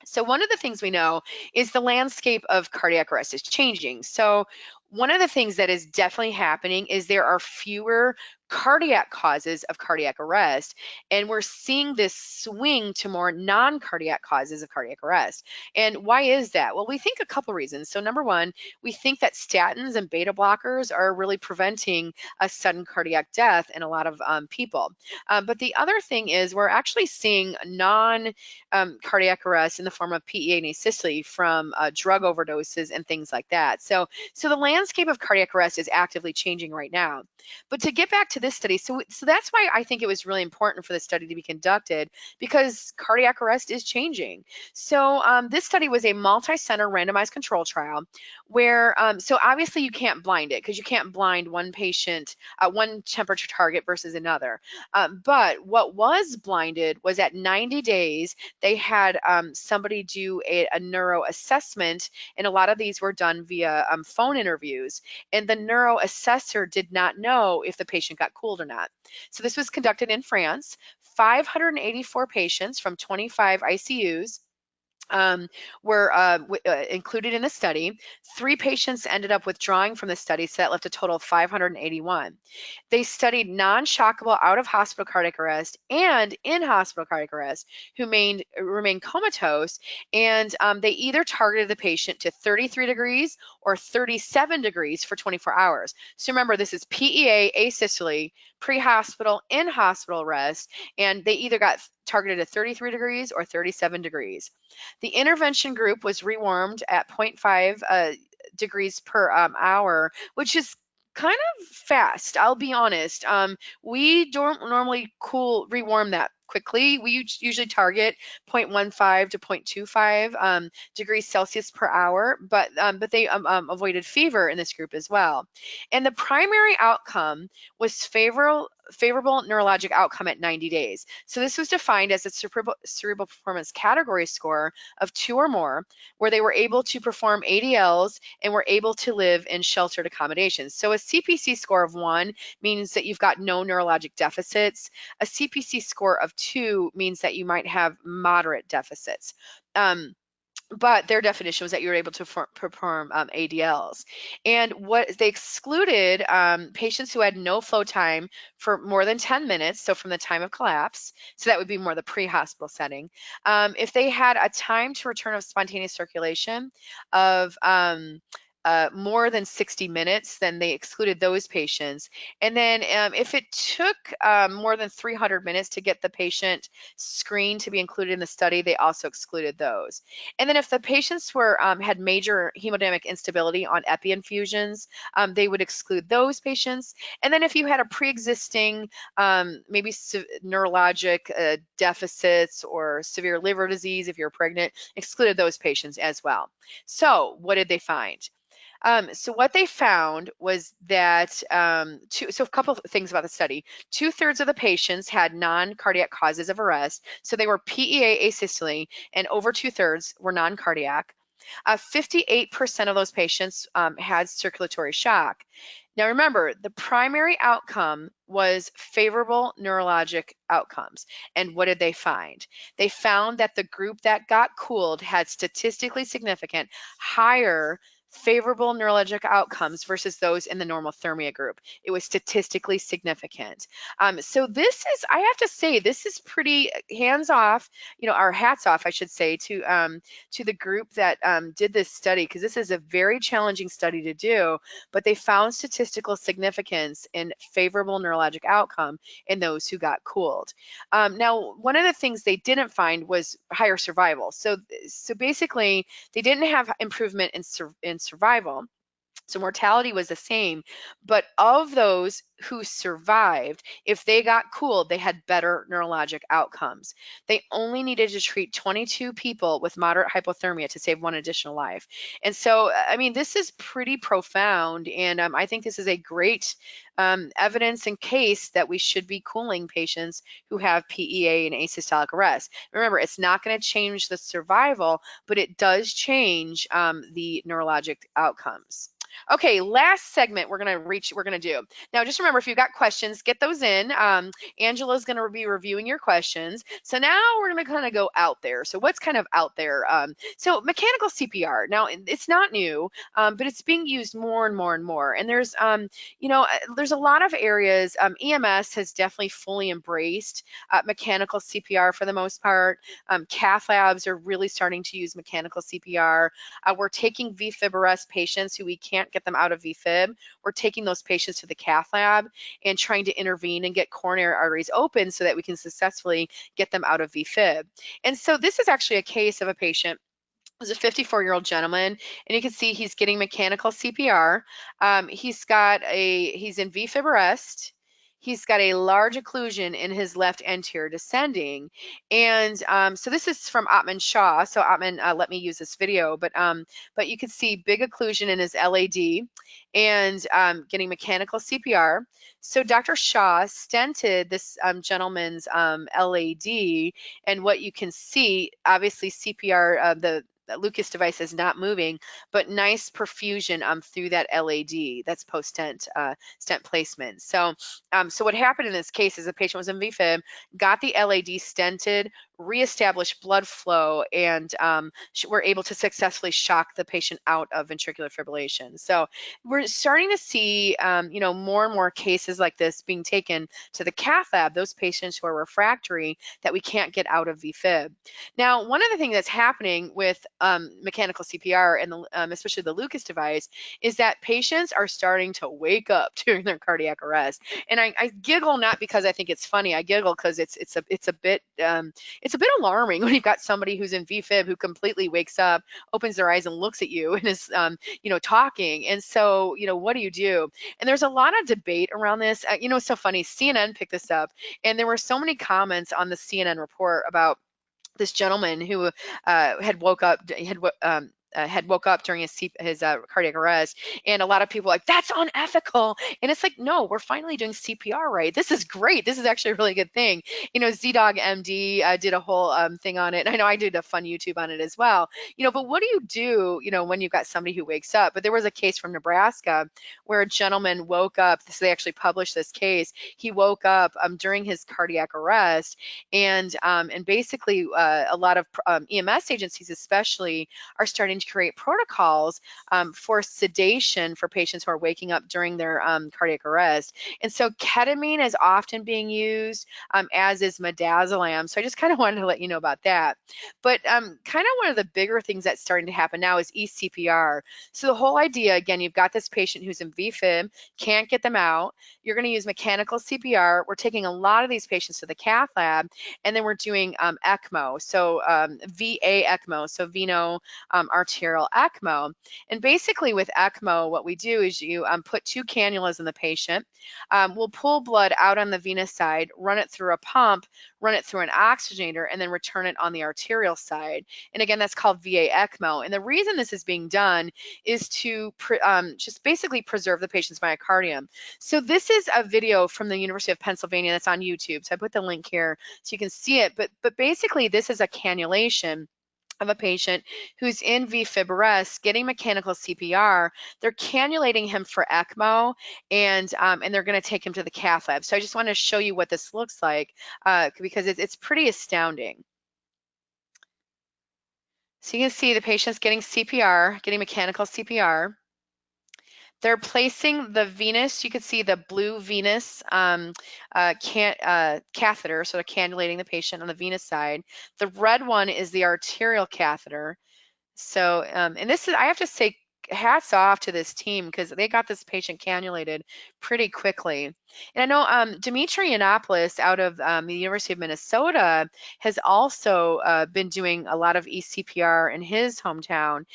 Speaker 3: So one of the things we know is the landscape of cardiac arrest is changing. So one of the things that is definitely happening is there are fewer cardiac causes of cardiac arrest, and we're seeing this swing to more non-cardiac causes of cardiac arrest. And why is that? Well, we think a couple reasons. So number one, we think that statins and beta blockers are really preventing a sudden cardiac death in a lot of people. But the other thing is we're actually seeing non-cardiac arrest in the form of PEA and asystole from drug overdoses and things like that. So the landscape of cardiac arrest is actively changing right now. But to get back to this study, so that's why I think it was really important for the study to be conducted, because cardiac arrest is changing. So this study was a multi-center randomized control trial where, so obviously you can't blind it, because you can't blind one patient, one temperature target versus another. But what was blinded was at 90 days, they had somebody do a neuro assessment, and a lot of these were done via phone interviews, and the neuro assessor did not know if the patient got cooled or not. So this was conducted in France. 584 patients from 25 ICUs were included in the study. 3 patients ended up withdrawing from the study, so that left a total of 581. They studied non-shockable out-of-hospital cardiac arrest and in-hospital cardiac arrest who remained comatose, and they either targeted the patient to 33 degrees or 37 degrees for 24 hours. So remember, this is PEA, asystole, pre-hospital, in-hospital arrest, and they either got targeted at 33 degrees or 37 degrees. The intervention group was rewarmed at 0.5 degrees per hour, which is kind of fast, I'll be honest. We don't normally rewarm that quickly. We usually target 0.15 to 0.25 degrees Celsius per hour, but they avoided fever in this group as well. And the primary outcome was favorable neurologic outcome at 90 days. So this was defined as a cerebral performance category score of 2 or more, where they were able to perform ADLs and were able to live in sheltered accommodations. So a CPC score of 1 means that you've got no neurologic deficits. A CPC score of 2 means that you might have moderate deficits. But their definition was that you were able to perform ADLs. And what they excluded patients who had no flow time for more than 10 minutes, so from the time of collapse, so that would be more the pre-hospital setting. If they had a time to return of spontaneous circulation of more than 60 minutes, then they excluded those patients. And then if it took more than 300 minutes to get the patient screened to be included in the study, they also excluded those. And then if the patients had major hemodynamic instability on epi infusions, they would exclude those patients. And then if you had a pre-existing maybe neurologic deficits or severe liver disease, if you're pregnant, excluded those patients as well. So what did they find? So what they found was that, so a couple of things about the study. 2/3 of the patients had non-cardiac causes of arrest. So they were PEA asystole, and over 2/3 were non-cardiac. 58% of those patients had circulatory shock. Now remember, the primary outcome was favorable neurologic outcomes. And what did they find? They found that the group that got cooled had statistically significant higher favorable neurologic outcomes versus those in the normothermia group. It was statistically significant. So this is, I have to say, this is pretty hands off, our hats off, I should say, to the group that did this study, because this is a very challenging study to do, but they found statistical significance in favorable neurologic outcome in those who got cooled. Now, one of the things they didn't find was higher survival. So basically, they didn't have improvement in survival. So mortality was the same, but of those who survived, if they got cooled, they had better neurologic outcomes. They only needed to treat 22 people with moderate hypothermia to save one additional life. And so, I mean, this is pretty profound, and I think this is a great evidence and case that we should be cooling patients who have PEA and asystolic arrest. Remember, it's not going to change the survival, but it does change the neurologic outcomes. Okay, last segment we're gonna do. Now, just remember, if you've got questions, get those in. Angela's gonna be reviewing your questions. So now we're gonna kind of go out there. So what's kind of out there? So mechanical CPR. Now, it's not new, but it's being used more and more and more. And there's, there's a lot of areas. EMS has definitely fully embraced mechanical CPR for the most part. Cath labs are really starting to use mechanical CPR. We're taking Vfib arrest patients who we can't get them out of Vfib. We're taking those patients to the cath lab and trying to intervene and get coronary arteries open so that we can successfully get them out of Vfib. And so this is actually a case of a patient. It was a 54-year-old gentleman, and you can see he's getting mechanical CPR. He's in Vfib arrest. He's got a large occlusion in his left anterior descending. And so this is from Atman Shah. So Atman let me use this video, but you can see big occlusion in his LAD and getting mechanical CPR. So Dr. Shah stented this gentleman's LAD, and what you can see, obviously CPR, the Lucas device is not moving, but nice perfusion through that LAD. That's post-stent stent placement. So what happened in this case is the patient was in Vfib, got the LAD stented, reestablished blood flow, and we're able to successfully shock the patient out of ventricular fibrillation. So we're starting to see, more and more cases like this being taken to the cath lab, those patients who are refractory that we can't get out of Vfib. Now, one of the things that's happening with mechanical CPR and especially the Lucas device is that patients are starting to wake up during their cardiac arrest. And I giggle not because I think it's funny. I giggle because it's a bit alarming when you've got somebody who's in Vfib who completely wakes up, opens their eyes, and looks at you and is talking. And so what do you do? And there's a lot of debate around this. It's so funny. CNN picked this up, and there were so many comments on the CNN report about this gentleman who had woke up during his cardiac arrest, and a lot of people were like, that's unethical. And it's like, no, we're finally doing CPR right. This is great. This is actually a really good thing. ZDog MD did a whole thing on it. I know I did a fun YouTube on it as well. But what do you do, when you've got somebody who wakes up? But there was a case from Nebraska where a gentleman woke up. So they actually published this case. He woke up during his cardiac arrest, and basically a lot of EMS agencies especially are starting to create protocols for sedation for patients who are waking up during their cardiac arrest. And so ketamine is often being used, as is midazolam. So I just kind of wanted to let you know about that. But kind of one of the bigger things that's starting to happen now is ECPR. So the whole idea, again, you've got this patient who's in Vfib, can't get them out. You're going to use mechanical CPR. We're taking a lot of these patients to the cath lab, and then we're doing ECMO. So VA ECMO, so veno arterial arterial ECMO. And basically with ECMO, what we do is you put 2 cannulas in the patient. We'll pull blood out on the venous side, run it through a pump, run it through an oxygenator, and then return it on the arterial side. And again, that's called VA ECMO. And the reason this is being done is to just basically preserve the patient's myocardium. So this is a video from the University of Pennsylvania that's on YouTube. So I put the link here so you can see it. But basically, this is a cannulation of a patient who's in Vfib arrest getting mechanical CPR. They're cannulating him for ECMO, and they're going to take him to the cath lab. So I just want to show you what this looks like because it's pretty astounding. So you can see the patient's getting CPR, getting mechanical CPR. They're placing the venous, you can see the blue venous catheter, so they're cannulating the patient on the venous side. The red one is the arterial catheter. So, and this is, I have to say, hats off to this team because they got this patient cannulated pretty quickly. And I know Dimitri Yiannopoulos out of the University of Minnesota has also been doing a lot of eCPR in his hometown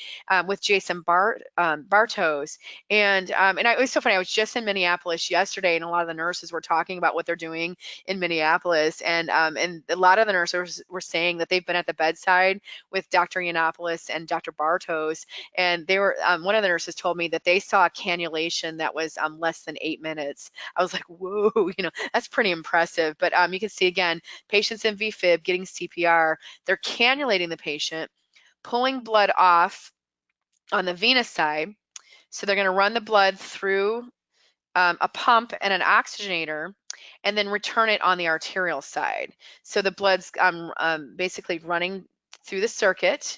Speaker 3: with Jason Bartos. And it was so funny. I was just in Minneapolis yesterday, and a lot of the nurses were talking about what they're doing in Minneapolis. And a lot of the nurses were saying that they've been at the bedside with Dr. Yiannopoulos and Dr. Bartos, and they were one of the nurses told me that they saw a cannulation that was less than 8 minutes. I was like, whoa, that's pretty impressive. But you can see again, patients in Vfib getting CPR, they're cannulating the patient, pulling blood off on the venous side. So they're going to run the blood through a pump and an oxygenator, and then return it on the arterial side. So the blood's basically running through the circuit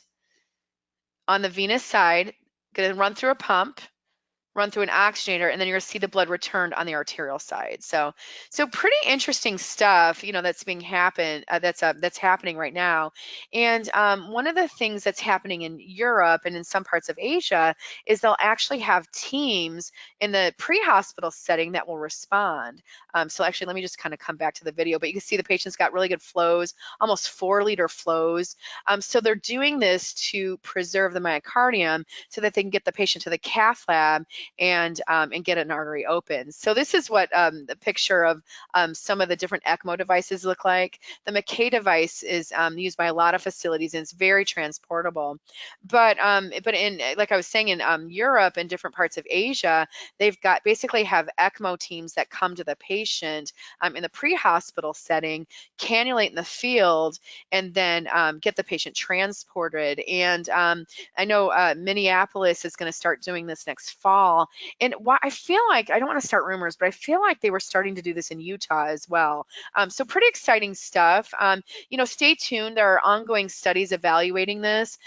Speaker 3: on the venous side, going to run through a pump, run through an oxygenator, and then you're going to see the blood returned on the arterial side. So pretty interesting stuff, that's being that's happening right now. And one of the things that's happening in Europe and in some parts of Asia is they'll actually have teams in the pre-hospital setting that will respond. So actually, let me just kind of come back to the video, but you can see the patient's got really good flows, almost 4-liter flows. So they're doing this to preserve the myocardium so that they can get the patient to the cath lab and get an artery open. So this is what the picture of some of the different ECMO devices look like. The Mackay device is used by a lot of facilities, and it's very transportable. But in, like I was saying, in Europe and different parts of Asia, they've got basically have ECMO teams that come to the patient in the pre-hospital setting, cannulate in the field, and then get the patient transported. And I know Minneapolis is going to start doing this next fall. And I feel like, I don't want to start rumors, but I feel like they were starting to do this in Utah as well. So pretty exciting stuff. Stay tuned. There are ongoing studies evaluating this,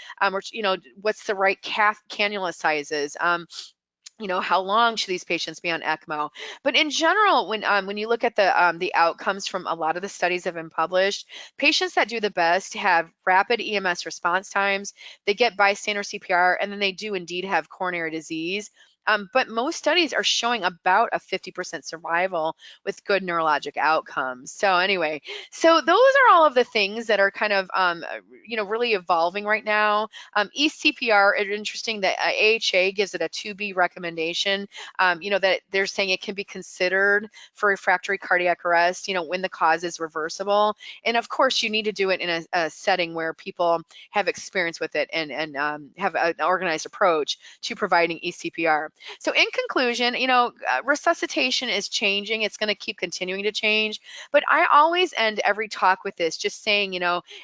Speaker 3: what's the right cannula sizes. How long should these patients be on ECMO? But in general, when you look at the outcomes from a lot of the studies that have been published, patients that do the best have rapid EMS response times, they get bystander CPR, and then they do indeed have coronary disease. But most studies are showing about a 50% survival with good neurologic outcomes. So anyway, so those are all of the things that are kind of, really evolving right now. eCPR, it's interesting that AHA gives it a 2B recommendation, that they're saying it can be considered for refractory cardiac arrest, when the cause is reversible. And of course, you need to do it in a setting where people have experience with it and have an organized approach to providing eCPR. So in conclusion, resuscitation is changing. It's going to keep continuing to change. But I always end every talk with this, just saying,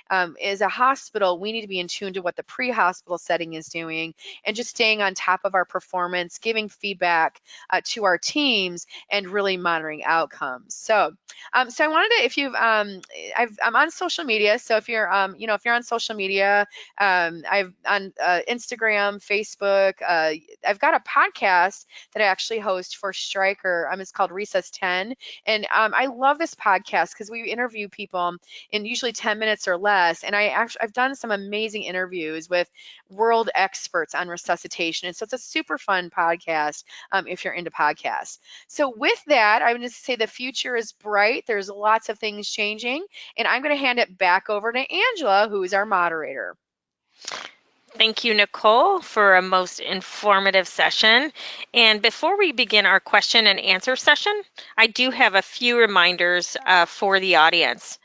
Speaker 3: as a hospital, we need to be in tune to what the pre-hospital setting is doing and just staying on top of our performance, giving feedback to our teams, and really monitoring outcomes. So I wanted to, if you've, I'm on social media. So if you're, if you're on social media, I've on Instagram, Facebook, I've got a podcast that I actually host for Stryker. It's called Resus 10. And I love this podcast because we interview people in usually 10 minutes or less. And I've done some amazing interviews with world experts on resuscitation. And so it's a super fun podcast if you're into podcasts. So with that, I would just say the future is bright. There's lots of things changing. And I'm going to hand it back over to Angela, who is our moderator.
Speaker 2: Thank you, Nicole, for a most informative session. And before we begin our question and answer session, I do have a few reminders for the audience.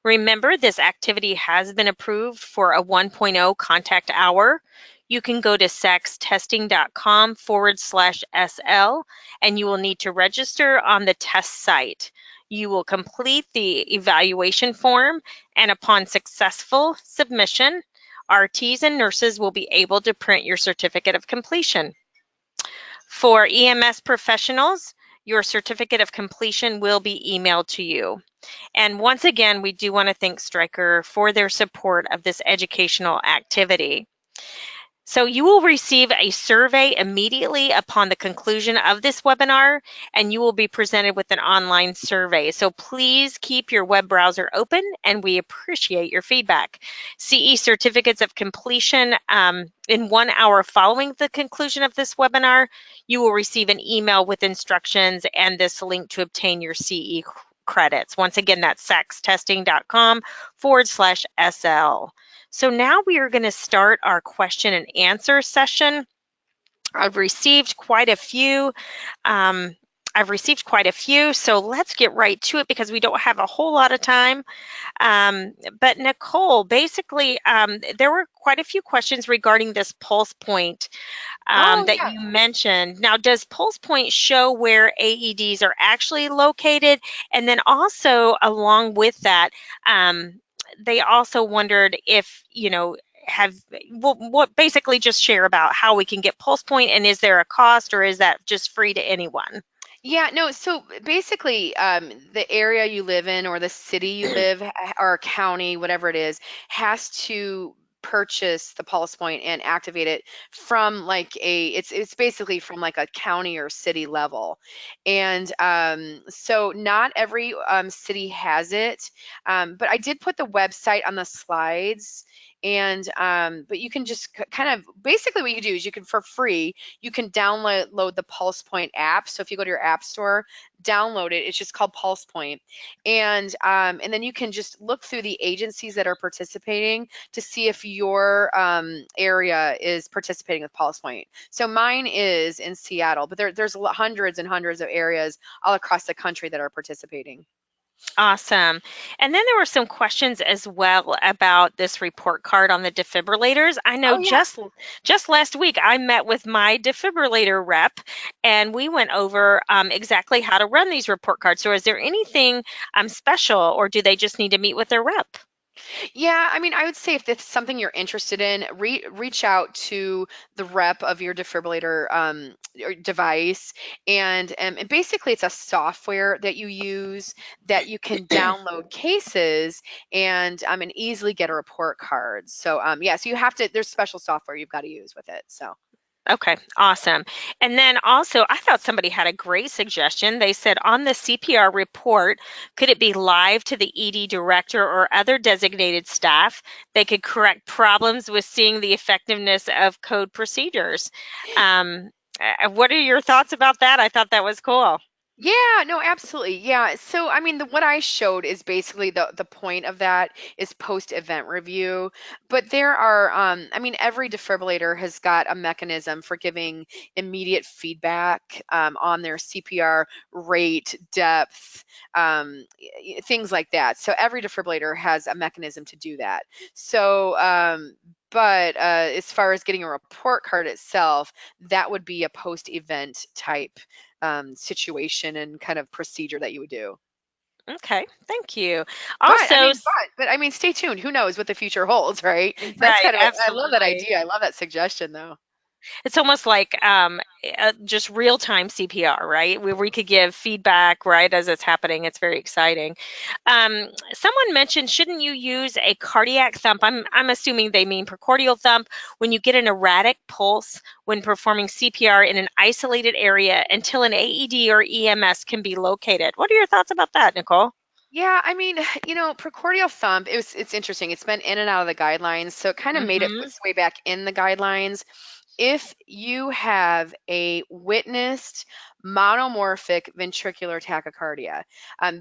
Speaker 2: Remember, this activity has been approved for a 1.0 contact hour. You can go to saxtesting.com/SL and you will need to register on the test site. You will complete the evaluation form, and upon successful submission, RTs and nurses will be able to print your certificate of completion. For EMS professionals, your certificate of completion will be emailed to you. And once again, we do want to thank Stryker for their support of this educational activity. So you will receive a survey immediately upon the conclusion of this webinar, and you will be presented with an online survey. So please keep your web browser open, and we appreciate your feedback. CE certificates of completion in 1 hour following the conclusion of this webinar, you will receive an email with instructions and this link to obtain your CE credits. Once again, that's saxtesting.com/SL. So now we are going to start our question and answer session. I've received quite a few. So let's get right to it because we don't have a whole lot of time. But Nicole, basically, there were quite a few questions regarding this pulse point that
Speaker 3: Yeah.
Speaker 2: you mentioned. Now, does pulse point show where AEDs are actually located? And then also along with that, they also wondered if, what basically just share about how we can get pulse point, and is there a cost, or is that just free to anyone?
Speaker 3: Yeah, no, so basically, the area you live in or the city you live or county, whatever it is, has to purchase the pulse point and activate it from like it's basically from like a county or city level. And so not every city has it. But I did put the website on the slides. And but you can just kind of basically what you do is you can for free you can download the Pulse Point app. So if you go to your app store, download it. It's just called Pulse Point, and then you can just look through the agencies that are participating to see if your area is participating with Pulse Point. So mine is in Seattle, but there's hundreds and hundreds of areas all across the country that are participating.
Speaker 2: Awesome. And then there were some questions as well about this report card on the defibrillators. I know
Speaker 3: Oh yeah.
Speaker 2: just last week I met with my defibrillator rep and we went over exactly how to run these report cards. So is there anything special, or do they just need to meet with their rep?
Speaker 3: Yeah, I mean, I would say if it's something you're interested in, reach out to the rep of your defibrillator or device, and basically it's a software that you use that you can download cases and easily get a report card. So yeah, so you have to. There's special software you've got to use with it. So.
Speaker 2: Okay, awesome. And then also, I thought somebody had a great suggestion. They said on the CPR report, could it be live to the ED director or other designated staff? They could correct problems with seeing the effectiveness of code procedures. What are your thoughts about that? I thought that was cool.
Speaker 3: Yeah, no, absolutely. Yeah. So, I mean, what I showed is basically the point of that is post-event review. But there are, I mean, every defibrillator has got a mechanism for giving immediate feedback on their CPR rate, depth, things like that. So every defibrillator has a mechanism to do that. So, but as far as getting a report card itself, that would be a post-event type situation and kind of procedure that you would do.
Speaker 2: Okay, thank you.
Speaker 3: But I
Speaker 2: Also,
Speaker 3: mean, but stay tuned. Who knows what the future holds, right? So that's
Speaker 2: right,
Speaker 3: kind of I love that
Speaker 2: absolutely.
Speaker 3: idea. I love that suggestion, though.
Speaker 2: It's almost like just real-time CPR, right? Where we could give feedback right as it's happening. It's very exciting. Someone mentioned, shouldn't you use a cardiac thump? I'm assuming they mean precordial thump when you get an erratic pulse when performing CPR in an isolated area until an AED or EMS can be located. What are your thoughts about that, Nicole?
Speaker 3: Yeah, I mean, precordial thump, it's interesting. It's been in and out of the guidelines, so it kind of made
Speaker 2: Mm-hmm.
Speaker 3: its way back in the guidelines. if you have a witnessed monomorphic ventricular tachycardia.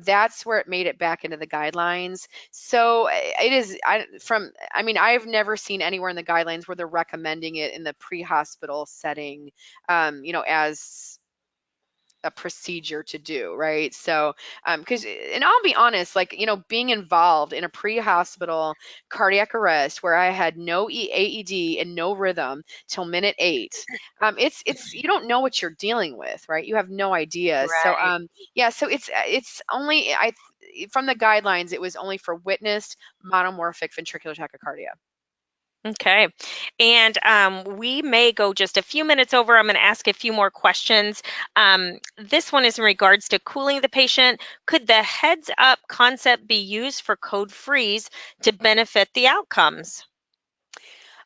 Speaker 3: That's where it made it back into the guidelines. So it is, I mean, I've never seen anywhere in the guidelines where they're recommending it in the pre-hospital setting, as a procedure to do, right? So, because, and I'll be honest, like, being involved in a pre-hospital cardiac arrest where I had no AED and no rhythm till minute 8, you don't know what you're dealing with, right? You have no idea. So,
Speaker 2: Right.
Speaker 3: yeah, so it's only, from the guidelines, it was only for witnessed monomorphic ventricular tachycardia.
Speaker 2: Okay. And we may go just a few minutes over. I'm going to ask a few more questions. This one is in regards to cooling the patient. Could the heads up concept be used for code freeze to benefit the outcomes?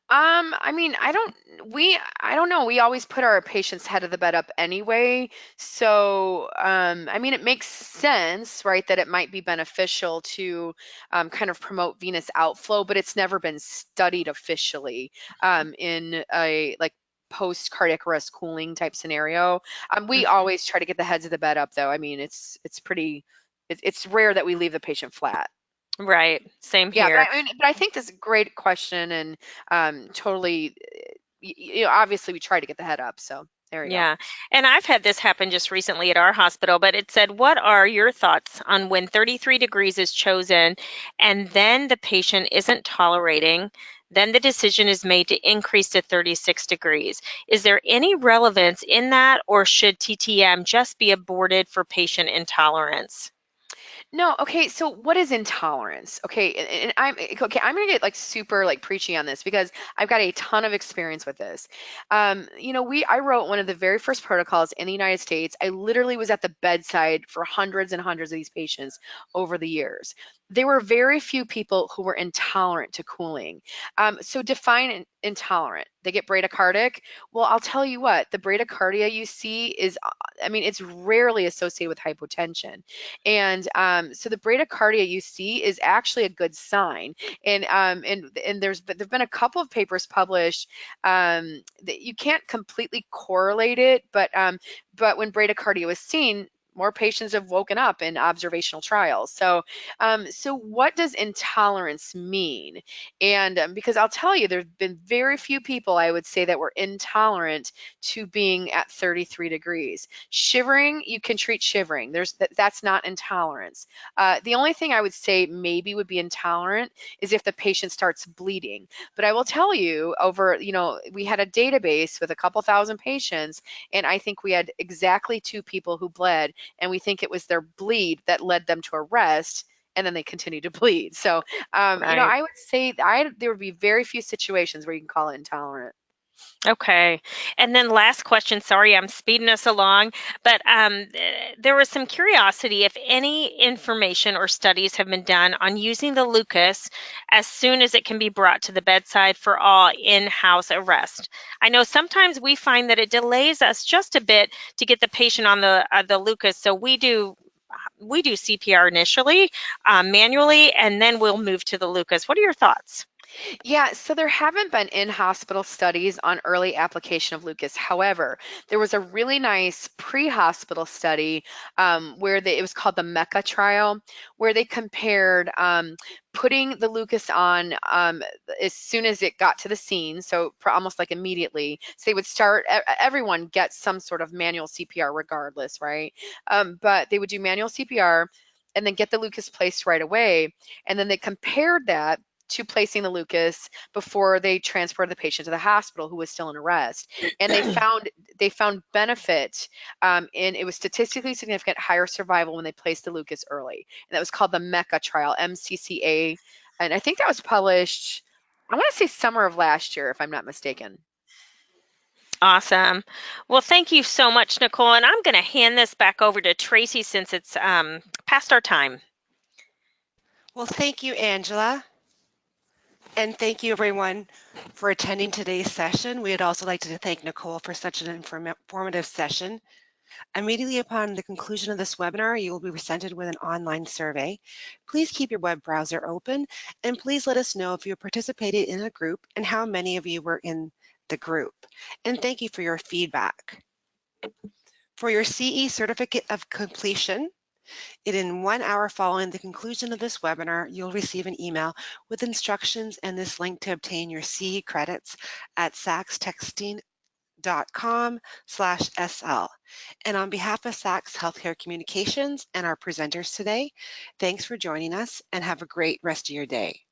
Speaker 3: I mean, I don't know. We always put our patient's head of the bed up anyway. So, I mean, it makes sense, right, that it might be beneficial to kind of promote venous outflow, but it's never been studied officially in a like post cardiac arrest cooling type scenario. We always try to get the heads of the bed up, though. I mean, it's rare that we leave the patient flat.
Speaker 2: Right. Same
Speaker 3: Yeah,
Speaker 2: here.
Speaker 3: but I think this is a great question, and totally, obviously we try to get the head up. So there you go.
Speaker 2: Yeah. And I've had this happen just recently at our hospital, but it said, what are your thoughts on when 33 degrees is chosen and then the patient isn't tolerating? Then the decision is made to increase to 36 degrees. Is there any relevance in that, or should TTM just be aborted for patient intolerance?
Speaker 3: No, okay, so what is intolerance? Okay, and I'm gonna get like super like preachy on this because I've got a ton of experience with this. I wrote one of the very first protocols in the United States. I literally was at the bedside for hundreds and hundreds of these patients over the years. There were very few people who were intolerant to cooling. So define intolerant. They get bradycardic. Well, I'll tell you what, the bradycardia you see is, I mean, it's rarely associated with hypotension. And so the bradycardia you see is actually a good sign. And there've been a couple of papers published that you can't completely correlate it, but when bradycardia was seen, more patients have woken up in observational trials. So what does intolerance mean? And because I'll tell you, there's been very few people I would say that were intolerant to being at 33 degrees. Shivering, you can treat shivering. That's not intolerance. The only thing I would say maybe would be intolerant is if the patient starts bleeding. But I will tell you, we had a database with a couple thousand patients, and I think we had exactly 2 people who bled, and we think it was their bleed that led them to arrest, and then they continue to bleed. So,
Speaker 2: Right.
Speaker 3: I would say there would be very few situations where you can call it intolerant.
Speaker 2: Okay. And then last question, sorry, I'm speeding us along, but there was some curiosity if any information or studies have been done on using the Lucas as soon as it can be brought to the bedside for all in-house arrest. I know sometimes we find that it delays us just a bit to get the patient on the Lucas, so we do CPR initially, manually, and then we'll move to the Lucas. What are your thoughts?
Speaker 3: Yeah, so there haven't been in-hospital studies on early application of Lucas. However, there was a really nice pre-hospital study where it was called the MECA trial, where they compared putting the Lucas on as soon as it got to the scene, so almost like immediately. So they would start, everyone gets some sort of manual CPR regardless, right? But they would do manual CPR and then get the Lucas placed right away. And then they compared that to placing the Lucas before they transported the patient to the hospital who was still in arrest. And they found benefit in it was statistically significant higher survival when they placed the Lucas early. And that was called the MECA trial, MCCA. And I think that was published, I want to say summer of last year, if I'm not mistaken.
Speaker 2: Awesome. Well, thank you so much, Nicole. And I'm going to hand this back over to Tracy since it's past our time.
Speaker 1: Well, thank you, Angela. And thank you, everyone, for attending today's session. We would also like to thank Nicole for such an informative session. Immediately upon the conclusion of this webinar, you will be presented with an online survey. Please keep your web browser open, and please let us know if you participated in a group and how many of you were in the group. And thank you for your feedback. For your CE Certificate of Completion, in 1 hour following the conclusion of this webinar, you'll receive an email with instructions and this link to obtain your CE credits at saxtexting.com/SL. And on behalf of Sax Healthcare Communications and our presenters today, thanks for joining us and have a great rest of your day.